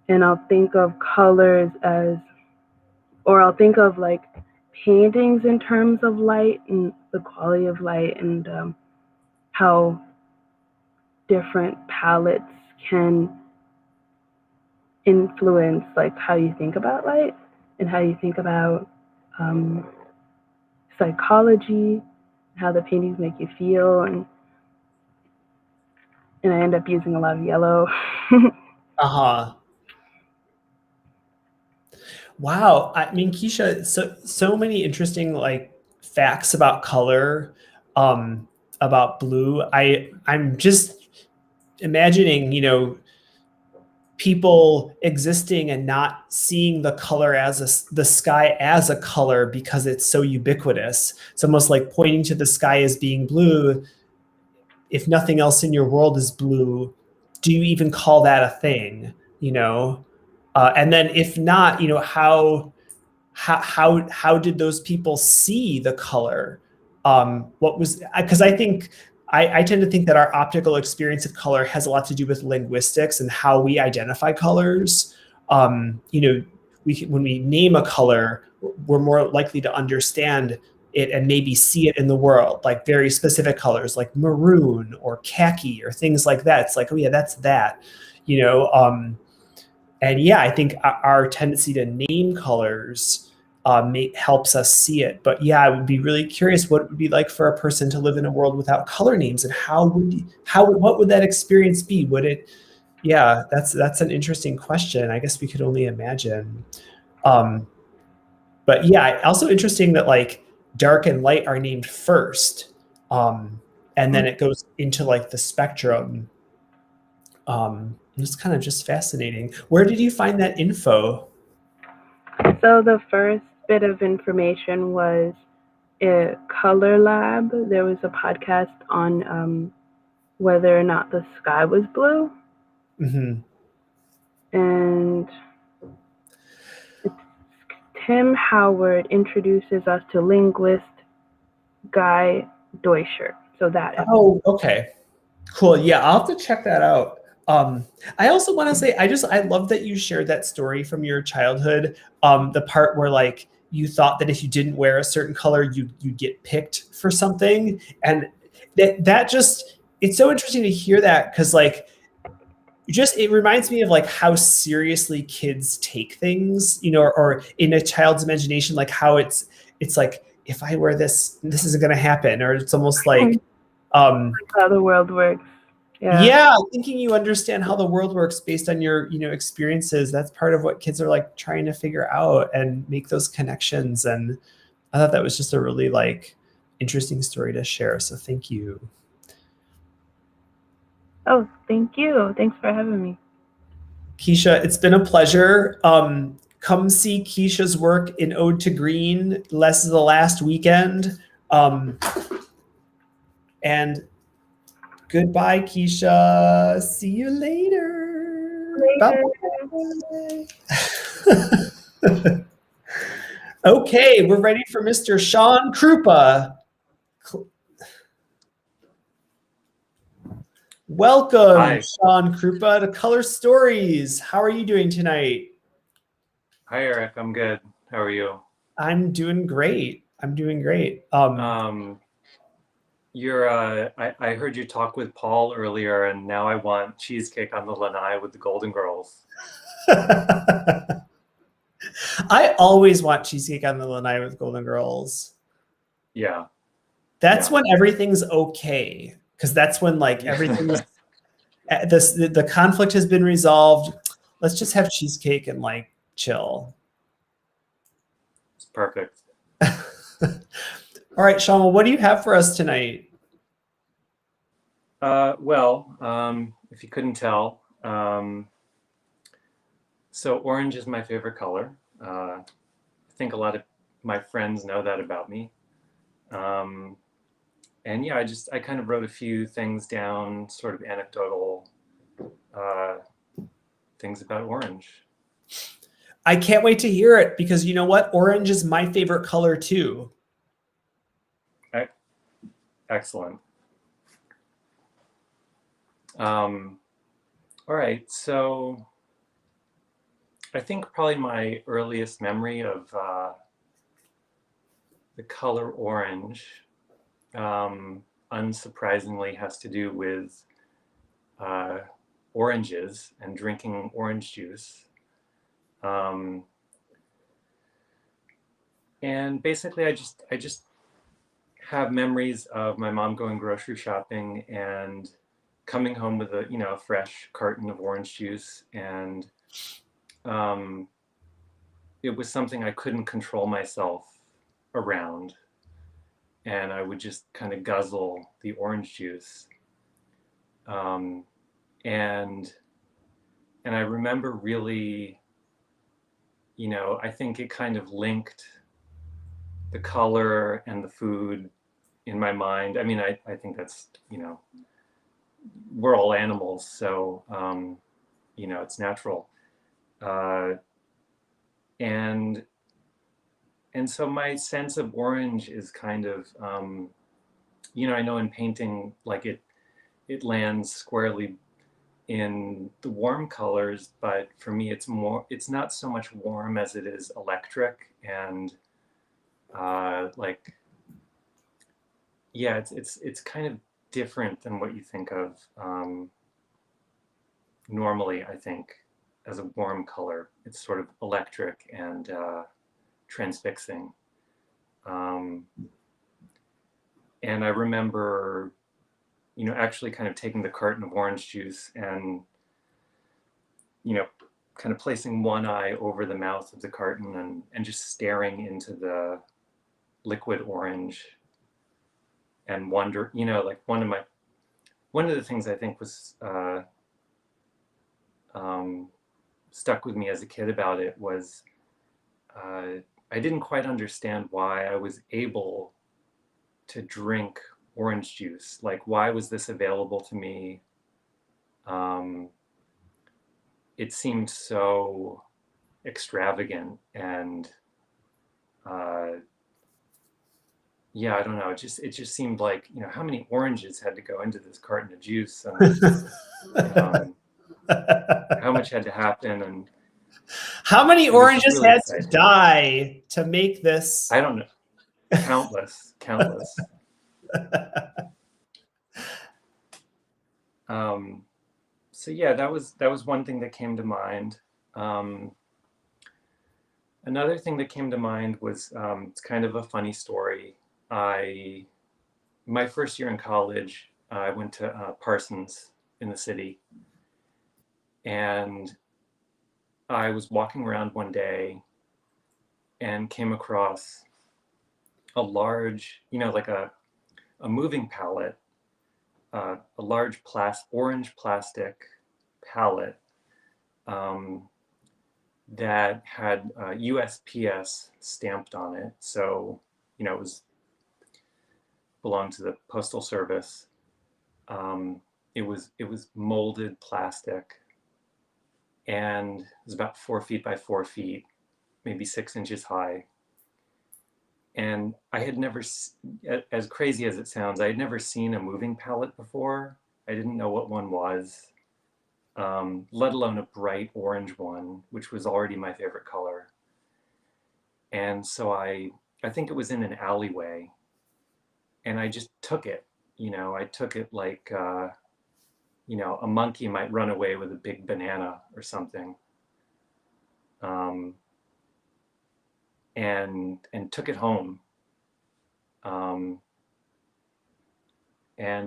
And I'll think of colors I'll think of like paintings in terms of light and the quality of light, and how different palettes can influence like how you think about light and how you think about psychology, how the paintings make you feel, and I end up using a lot of yellow. Wow. I mean, Keisha, so many interesting like facts about color, about blue. I'm just imagining, people existing and not seeing the color the sky as a color because it's so ubiquitous. It's almost like pointing to the sky as being blue. If nothing else in your world is blue, do you even call that a thing? And then if not, how did those people see the color? Because I think I tend to think that our optical experience of color has a lot to do with linguistics and how we identify colors. When we name a color, we're more likely to understand it and maybe see it in the world, like very specific colors like maroon or khaki or things like that. It's like, oh yeah, that's that, and yeah, I think our tendency to name colors helps us see it. But yeah, I would be really curious what it would be like for a person to live in a world without color names, and what would that experience be? Would it? Yeah, that's an interesting question. I guess we could only imagine. But yeah, also interesting that like dark and light are named first, and then it goes into like the spectrum. It's kind of just fascinating. Where did you find that info? So the first bit of information was a Color Lab. There was a podcast on whether or not the sky was blue. Mm-hmm. And Tim Howard introduces us to linguist Guy Deutscher. So that Oh, okay. Cool. Yeah, I'll have to check that out. I also want to say, I love that you shared that story from your childhood. The part where like you thought that if you didn't wear a certain color, you'd get picked for something. And that just, it's so interesting to hear that, because like, it reminds me of like how seriously kids take things, or in a child's imagination, like how it's like, if I wear this isn't going to happen, or it's almost like, how the world works. yeah, thinking you understand how the world works based on your, experiences. That's part of what kids are like trying to figure out and make those connections. And I thought that was just a really like interesting story to share. So thank you. Oh, thank you. Thanks for having me. Keisha, it's been a pleasure. Come see Keisha's work in Ode to Green. Less is the last weekend. And goodbye, Keisha. See you later. Bye-bye. Okay, we're ready for Mr. Shaun Krupa. Welcome, Hi. Shaun Krupa, to Color Stories. How are you doing tonight? Hi, Eric. I'm good. How are you? I'm doing great. I heard you talk with Paul earlier, and now I want cheesecake on the lanai with the Golden Girls. I always want cheesecake on the lanai with Golden Girls. Yeah. That's when everything's okay, because that's when like everything's the conflict has been resolved. Let's just have cheesecake and like chill. It's perfect. All right, Shaun, well, what do you have for us tonight? If you couldn't tell, so orange is my favorite color. I think a lot of my friends know that about me. And yeah, I kind of wrote a few things down, sort of anecdotal things about orange. I can't wait to hear it, because you know what? Orange is my favorite color too. Excellent. All right, so I think probably my earliest memory of the color orange, unsurprisingly, has to do with oranges and drinking orange juice. And basically, I just have memories of my mom going grocery shopping and coming home with a fresh carton of orange juice, and it was something I couldn't control myself around, and I would just kind of guzzle the orange juice, and I remember really, I think it kind of linked the color and the food in my mind. I mean, I think that's, we're all animals, so, it's natural. And so my sense of orange is kind of, I know in painting, like it lands squarely in the warm colors, but for me, it's not so much warm as it is electric, and it's kind of different than what you think of normally, I think, as a warm color. It's sort of electric and transfixing. And I remember, actually kind of taking the carton of orange juice and, kind of placing one eye over the mouth of the carton and just staring into the liquid orange and wonder, like one of the things I think was stuck with me as a kid about it was I didn't quite understand why I was able to drink orange juice. Like, why was this available to me? It seemed so extravagant, and yeah, I don't know. It just seemed like, you know, how many oranges had to go into this carton of juice, and how much had to happen, and how many it was just oranges really had exciting. to die to make this? I don't know. Countless. So yeah, that was one thing that came to mind. Another thing that came to mind was it's kind of a funny story. My first year in college, I went to Parsons in the city, and I was walking around one day and came across a large, you know, like a moving pallet, a large orange plastic pallet that had USPS stamped on it. So, you know, it belonged to the Postal Service. It was molded plastic, and it was about 4 feet by 4 feet, maybe 6 inches high. And I had never, as crazy as it sounds, I had never seen a moving pallet before. I didn't know what one was, let alone a bright orange one, which was already my favorite color. And so I think it was in an alleyway, and I just took it. You know, I took it like, you know, a monkey might run away with a big banana or something. And took it home. And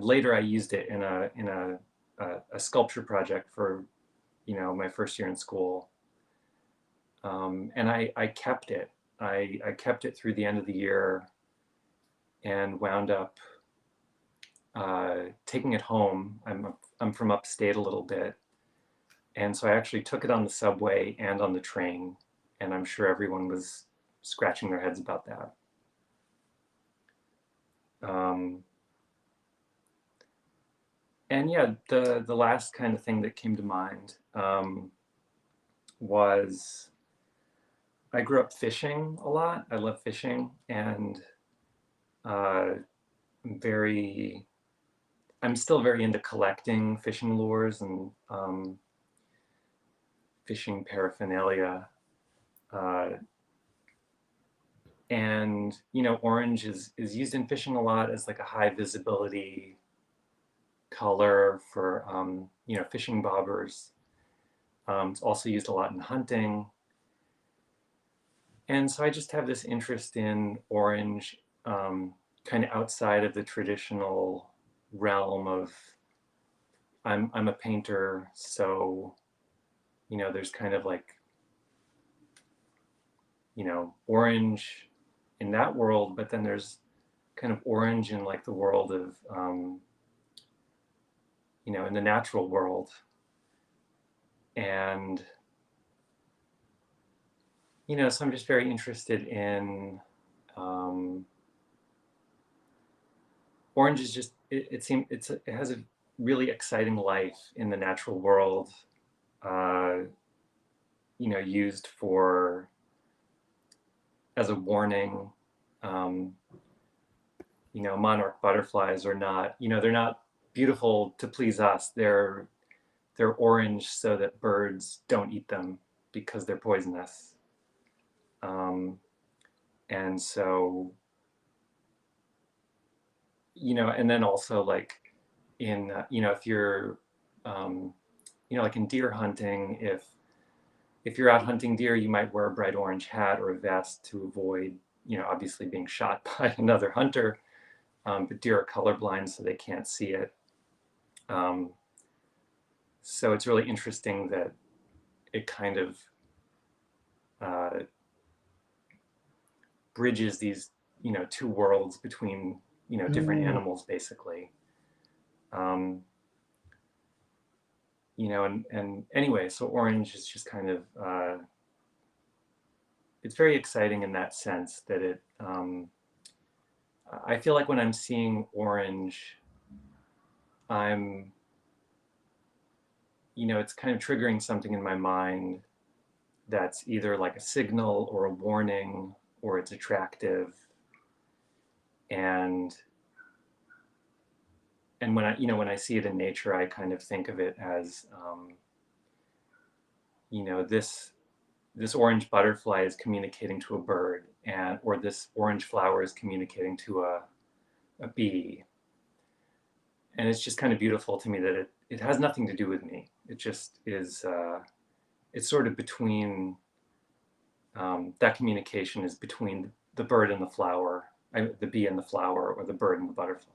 later I used it in a sculpture project for, you know, my first year in school. And I kept it. I kept it through the end of the year, and wound up taking it home. I'm from upstate a little bit, and so I actually took it on the subway and on the train, and I'm sure everyone was scratching their heads about that. And yeah, the last kind of thing that came to mind was I grew up fishing a lot. I love fishing, and I'm still very into collecting fishing lures and fishing paraphernalia. And, you know, orange is used in fishing a lot as like a high visibility color for, you know, fishing bobbers. It's also used a lot in hunting. And so I just have this interest in orange, kind of outside of the traditional realm of, I'm a painter, so, you know, there's kind of like, you know, orange in that world, but then there's kind of orange in like the world of, you know, in the natural world. And, you know, so I'm just very interested in, orange is just, it seems, it has a really exciting life in the natural world, you know, used for, as a warning. You know, monarch butterflies are not, you know, they're not beautiful to please us. They're orange so that birds don't eat them because they're poisonous. And so, you know, and then also like in, you know, if you're, you know, like in deer hunting, if you're out hunting deer, you might wear a bright orange hat or a vest to avoid, you know, obviously being shot by another hunter. But deer are colorblind, so they can't see it. So it's really interesting that it kind of bridges these, you know, two worlds between, you know, different animals, basically. you know, and anyway, so orange is just kind of, it's very exciting in that sense that it, I feel like when I'm seeing orange, I'm, you know, it's kind of triggering something in my mind that's either like a signal or a warning, or it's attractive. And when I, you know, when I see it in nature, I kind of think of it as, you know, this orange butterfly is communicating to a bird, and or this orange flower is communicating to a bee. And it's just kind of beautiful to me that it has nothing to do with me. It just is, it's sort of between, that communication is between the bird and the flower, the bee and the flower, or the bird and the butterfly.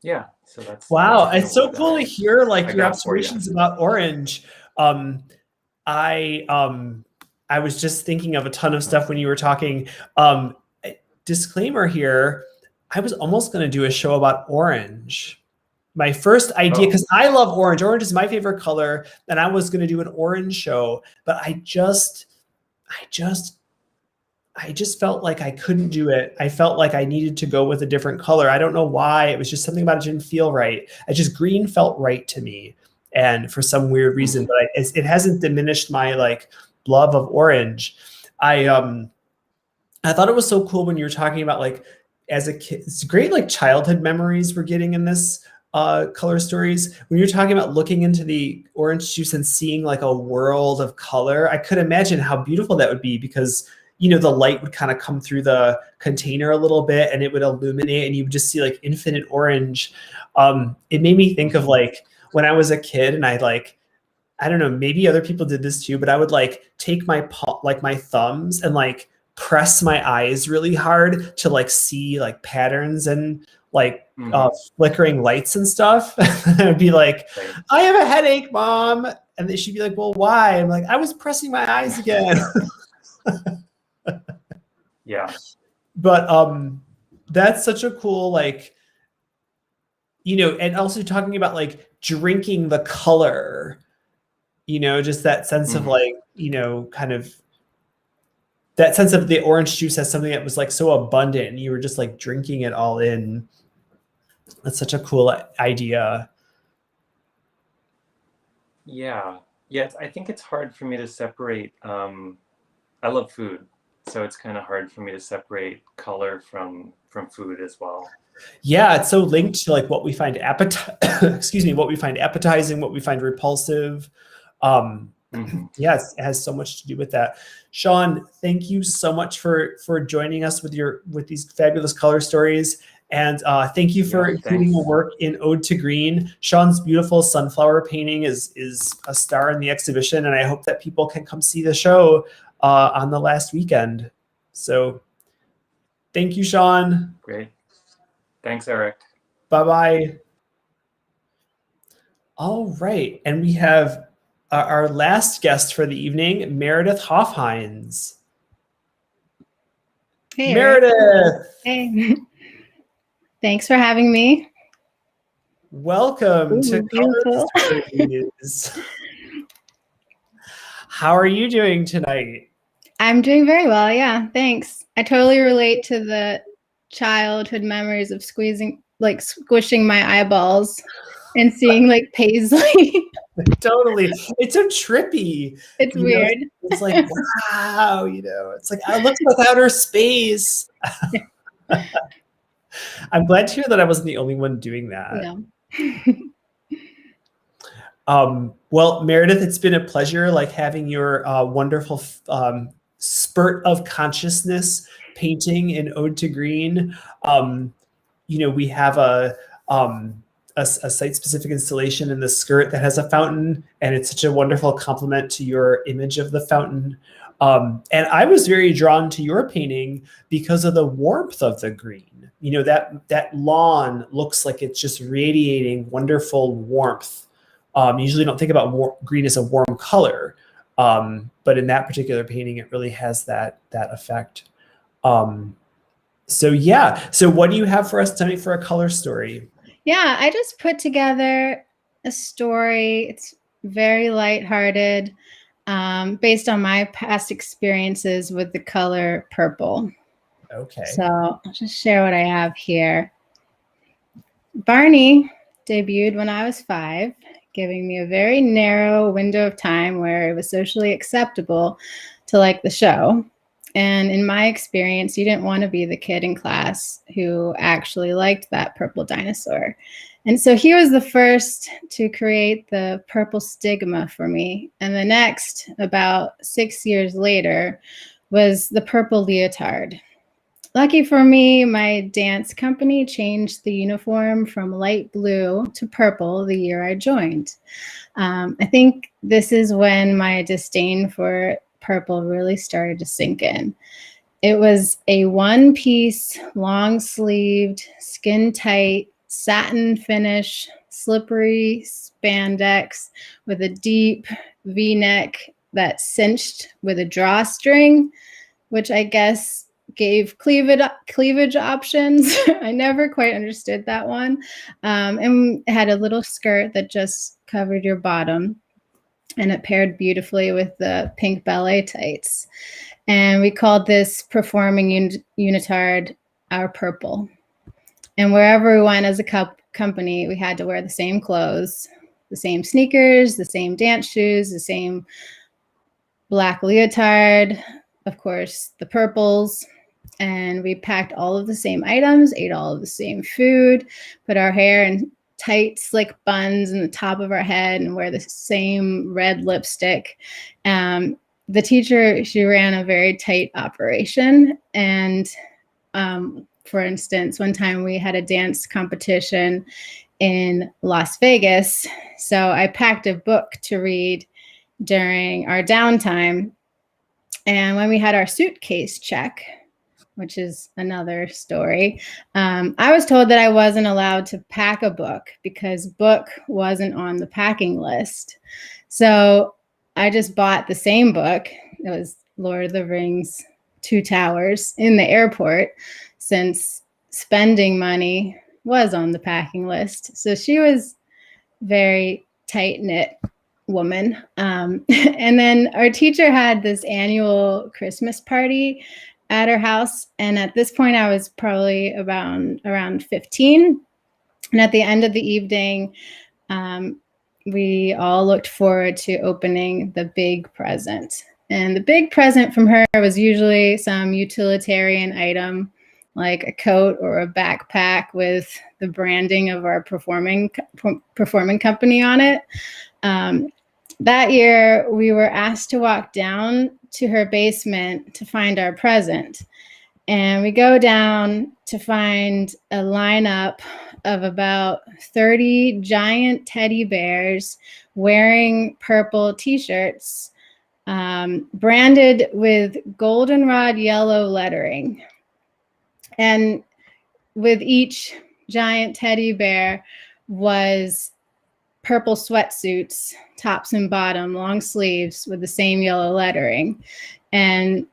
Yeah, so that's wow. that's It's so cool to hear like your observations about orange. I was just thinking of a ton of stuff when you were talking. Disclaimer here, I was almost going to do a show about orange. My first idea, because I love orange. Orange is my favorite color, and I was going to do an orange show, but I just felt like I couldn't do it. I felt like I needed to go with a different color. I don't know why. It was just something about it didn't feel right. Green felt right to me, and for some weird reason, but it hasn't diminished my like love of orange. I thought it was so cool when you were talking about like as a kid, it's great like childhood memories we're getting in this color stories. When you're talking about looking into the orange juice and seeing like a world of color, I could imagine how beautiful that would be, because you know, the light would kind of come through the container a little bit and it would illuminate and you would just see like infinite orange. It made me think of like when I was a kid and I don't know, maybe other people did this too, but I would like take my my thumbs and like press my eyes really hard to like see like patterns and like flickering lights and stuff. I'd be like, I have a headache, Mom. And then she'd be like, well, why? I'm like, I was pressing my eyes again. Yeah. But that's such a cool, like, you know, and also talking about like drinking the color, you know, just that sense of like, you know, kind of that sense of the orange juice as something that was like so abundant and you were just like drinking it all in. That's such a cool idea. Yeah. Yeah. I think it's hard for me to separate. I love food, so it's kind of hard for me to separate color from food as well. Yeah, it's so linked to like what we find what we find appetizing, what we find repulsive. Yeah, it has so much to do with that. Shaun, thank you so much for joining us with these fabulous color stories. And thank you for including your work in Ode to Green. Shaun's beautiful sunflower painting is a star in the exhibition, and I hope that people can come see the show on the last weekend. So thank you, Shaun. Great. Thanks, Eric. Bye-bye. All right. And we have our last guest for the evening, Meredith Hoffheins. Hey, Meredith. Hey. Thanks for having me. Welcome to Color Stories. How are you doing tonight? I'm doing very well, yeah, thanks. I totally relate to the childhood memories of squishing my eyeballs and seeing like paisley. Totally. It's so trippy. It's weird. It's like, wow, you know, it's like, I looked like outer space. I'm glad to hear that I wasn't the only one doing that. No. Well, Meredith, it's been a pleasure like having your wonderful spurt of consciousness painting in Ode to Green. You know, we have a site-specific installation in the skirt that has a fountain, and it's such a wonderful compliment to your image of the fountain. And I was very drawn to your painting because of the warmth of the green. You know, that lawn looks like it's just radiating wonderful warmth. Usually don't think about green as a warm color, but in that particular painting, it really has that effect. So yeah, so what do you have for us tonight for a color story? Yeah, I just put together a story. It's very lighthearted, based on my past experiences with the color purple. Okay. So I'll just share what I have here. Barney debuted when I was 5, giving me a very narrow window of time where it was socially acceptable to like the show. And in my experience, you didn't want to be the kid in class who actually liked that purple dinosaur. And so he was the first to create the purple stigma for me. And the next, about 6 years later, was the purple leotard. Lucky for me, my dance company changed the uniform from light blue to purple the year I joined. I think this is when my disdain for purple really started to sink in. It was a one-piece, long-sleeved, skin-tight, satin finish, slippery spandex with a deep V-neck that cinched with a drawstring, which I guess gave cleavage options. I never quite understood that one. And it had a little skirt that just covered your bottom, and it paired beautifully with the pink ballet tights. And we called this performing unitard our purple. And wherever we went as a company, we had to wear the same clothes, the same sneakers, the same dance shoes, the same black leotard, of course, the purples. And we packed all of the same items, ate all of the same food, put our hair in tight, slick buns in the top of our head, and wear the same red lipstick. The teacher, she ran a very tight operation. And for instance, one time we had a dance competition in Las Vegas. So I packed a book to read during our downtime. And when we had our suitcase check, which is another story, I was told that I wasn't allowed to pack a book because book wasn't on the packing list. So I just bought the same book. It was Lord of the Rings, Two Towers, in the airport, since spending money was on the packing list. So she was very tight-knit woman. And then our teacher had this annual Christmas party at her house. And at this point, I was probably around 15. And at the end of the evening, we all looked forward to opening the big present. And the big present from her was usually some utilitarian item, like a coat or a backpack with the branding of our performing company on it. That year, we were asked to walk down to her basement to find our present. And we go down to find a lineup of about 30 giant teddy bears wearing purple t-shirts, branded with goldenrod yellow lettering. And with each giant teddy bear was purple sweatsuits, tops and bottom, long sleeves with the same yellow lettering. And,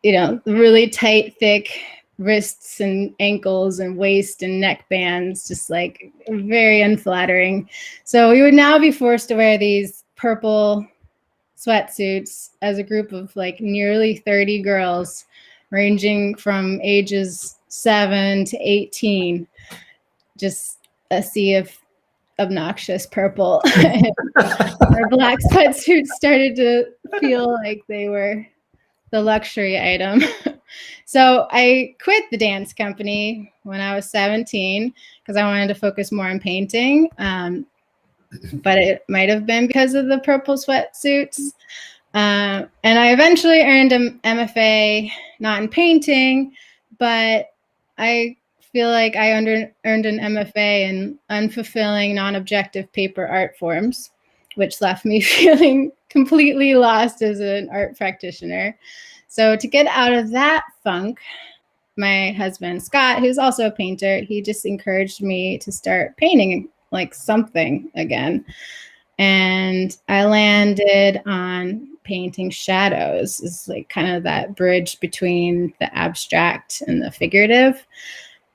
you know, really tight, thick wrists and ankles and waist and neck bands, just like very unflattering. So we would now be forced to wear these purple sweatsuits as a group of like nearly 30 girls, ranging from ages 7 to 18, just a sea of obnoxious purple. Our black sweatsuits started to feel like they were the luxury item. So I quit the dance company when I was 17 because I wanted to focus more on painting. But it might have been because of the purple sweatsuits. And I eventually earned an MFA, not in painting, but I feel like I earned an MFA in unfulfilling, non-objective paper art forms, which left me feeling completely lost as an art practitioner. So to get out of that funk, my husband, Scott, who's also a painter, he just encouraged me to start painting like something again. And I landed on painting shadows. It's like kind of that bridge between the abstract and the figurative.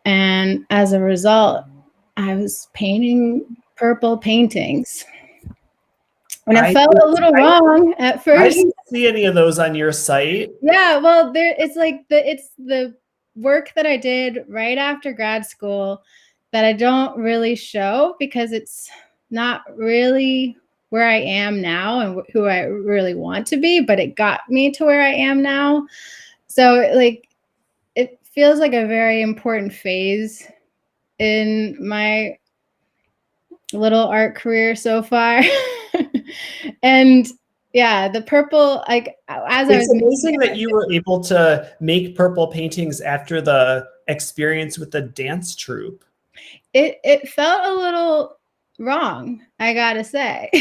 And as a result, I was painting purple paintings. And it felt a little wrong at first. I didn't see any of those on your site. Yeah, well, it's like it's the work that I did right after grad school that I don't really show because it's not really where I am now and who I really want to be, but it got me to where I am now. So like it feels like a very important phase in my little art career so far. And yeah, the purple, like as it's amazing that you were able to make purple paintings after the experience with the dance troupe. It felt a little wrong, I gotta say.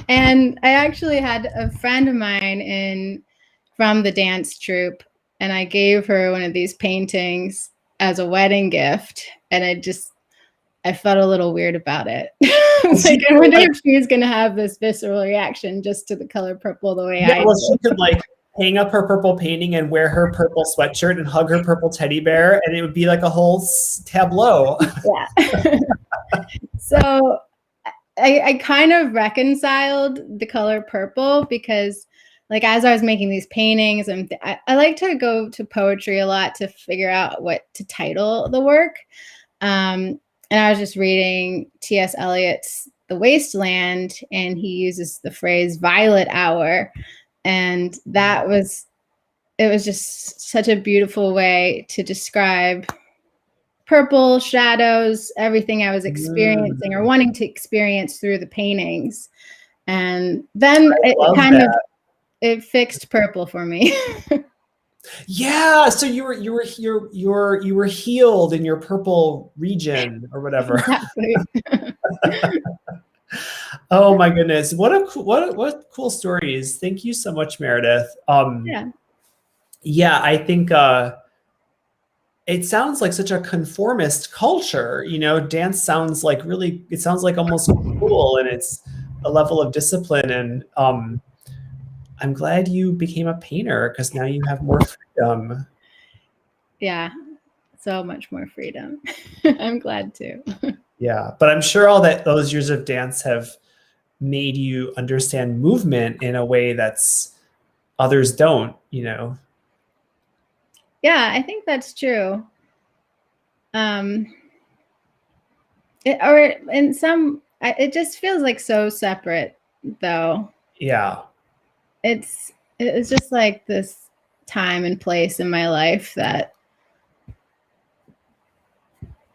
And I actually had a friend of mine from the dance troupe, and I gave her one of these paintings as a wedding gift, and I felt a little weird about it. Like, I wonder if she's gonna have this visceral reaction just to the color purple the way I do. Well, she could like hang up her purple painting and wear her purple sweatshirt and hug her purple teddy bear, and it would be like a whole tableau. Yeah. So I kind of reconciled the color purple because like as I was making these paintings, and I like to go to poetry a lot to figure out what to title the work. And I was just reading T.S. Eliot's The Wasteland, and he uses the phrase violet hour. And it was just such a beautiful way to describe purple shadows, everything I was experiencing or wanting to experience through the paintings. And then it fixed purple for me. Yeah, so you were healed in your purple region or whatever. Exactly. Oh my goodness, what cool stories! Thank you so much, Meredith. Yeah, I think it sounds like such a conformist culture. You know, dance sounds like it sounds like almost cool, and it's a level of discipline. And I'm glad you became a painter because now you have more freedom. Yeah, so much more freedom. I'm glad too. Yeah, but I'm sure all those years of dance have made you understand movement in a way that's others don't, you know. Yeah, I think that's true. It just feels like so separate though. Yeah. It's just like this time and place in my life that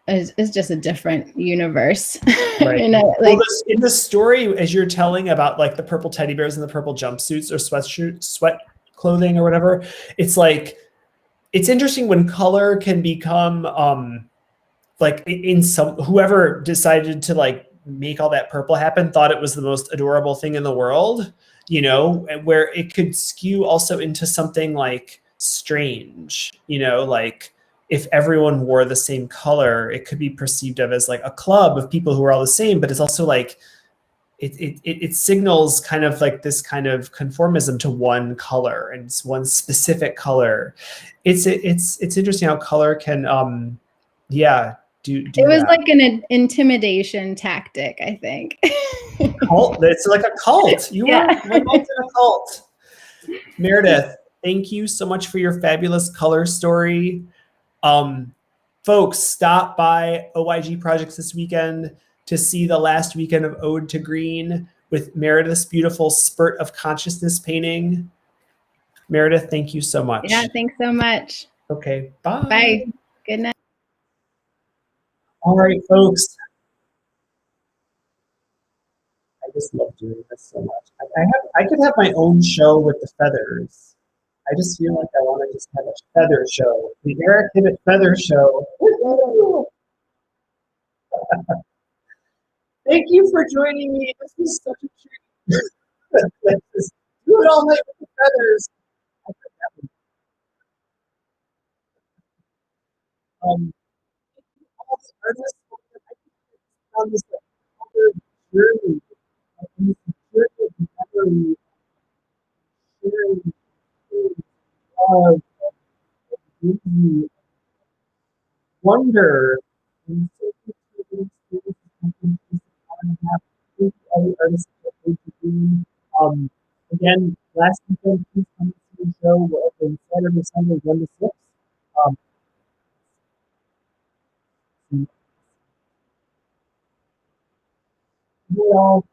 is just a different universe. Right. You know, like in the story, as you're telling about like the purple teddy bears and the purple jumpsuits or sweat clothing or whatever, it's like, it's interesting when color can become like whoever decided to like make all that purple happen thought it was the most adorable thing in the world, you know, where it could skew also into something like strange, you know, like if everyone wore the same color, it could be perceived of as like a club of people who are all the same, but it's also like it signals kind of like this kind of conformism to one color and it's one specific color. It's interesting how color can do it was that. like an intimidation tactic, I think. Cult. It's like a cult. You were involved in a cult. Meredith, thank you so much for your fabulous color story. Folks, stop by OYG Projects this weekend to see the last weekend of Ode to Green with Meredith's beautiful Spurt of Consciousness painting. Meredith, thank you so much. Yeah, thanks so much. Okay, bye. Bye. Good night. All right, folks. I just love doing this so much. I could have my own show with the feathers. I just feel like I want to just have a feather show. The Eric Hibit Feather Show. Thank you for joining me. This was such a treat. Let's just do it all night with the feathers. All the artists on this journey, memory, sharing love, beauty, wonder, and something just an hour and a half. Thank you, all the artists that played the game. Again, last weekend, please come to the show. We're open Saturday, Sunday, 1 to 6. Um, you all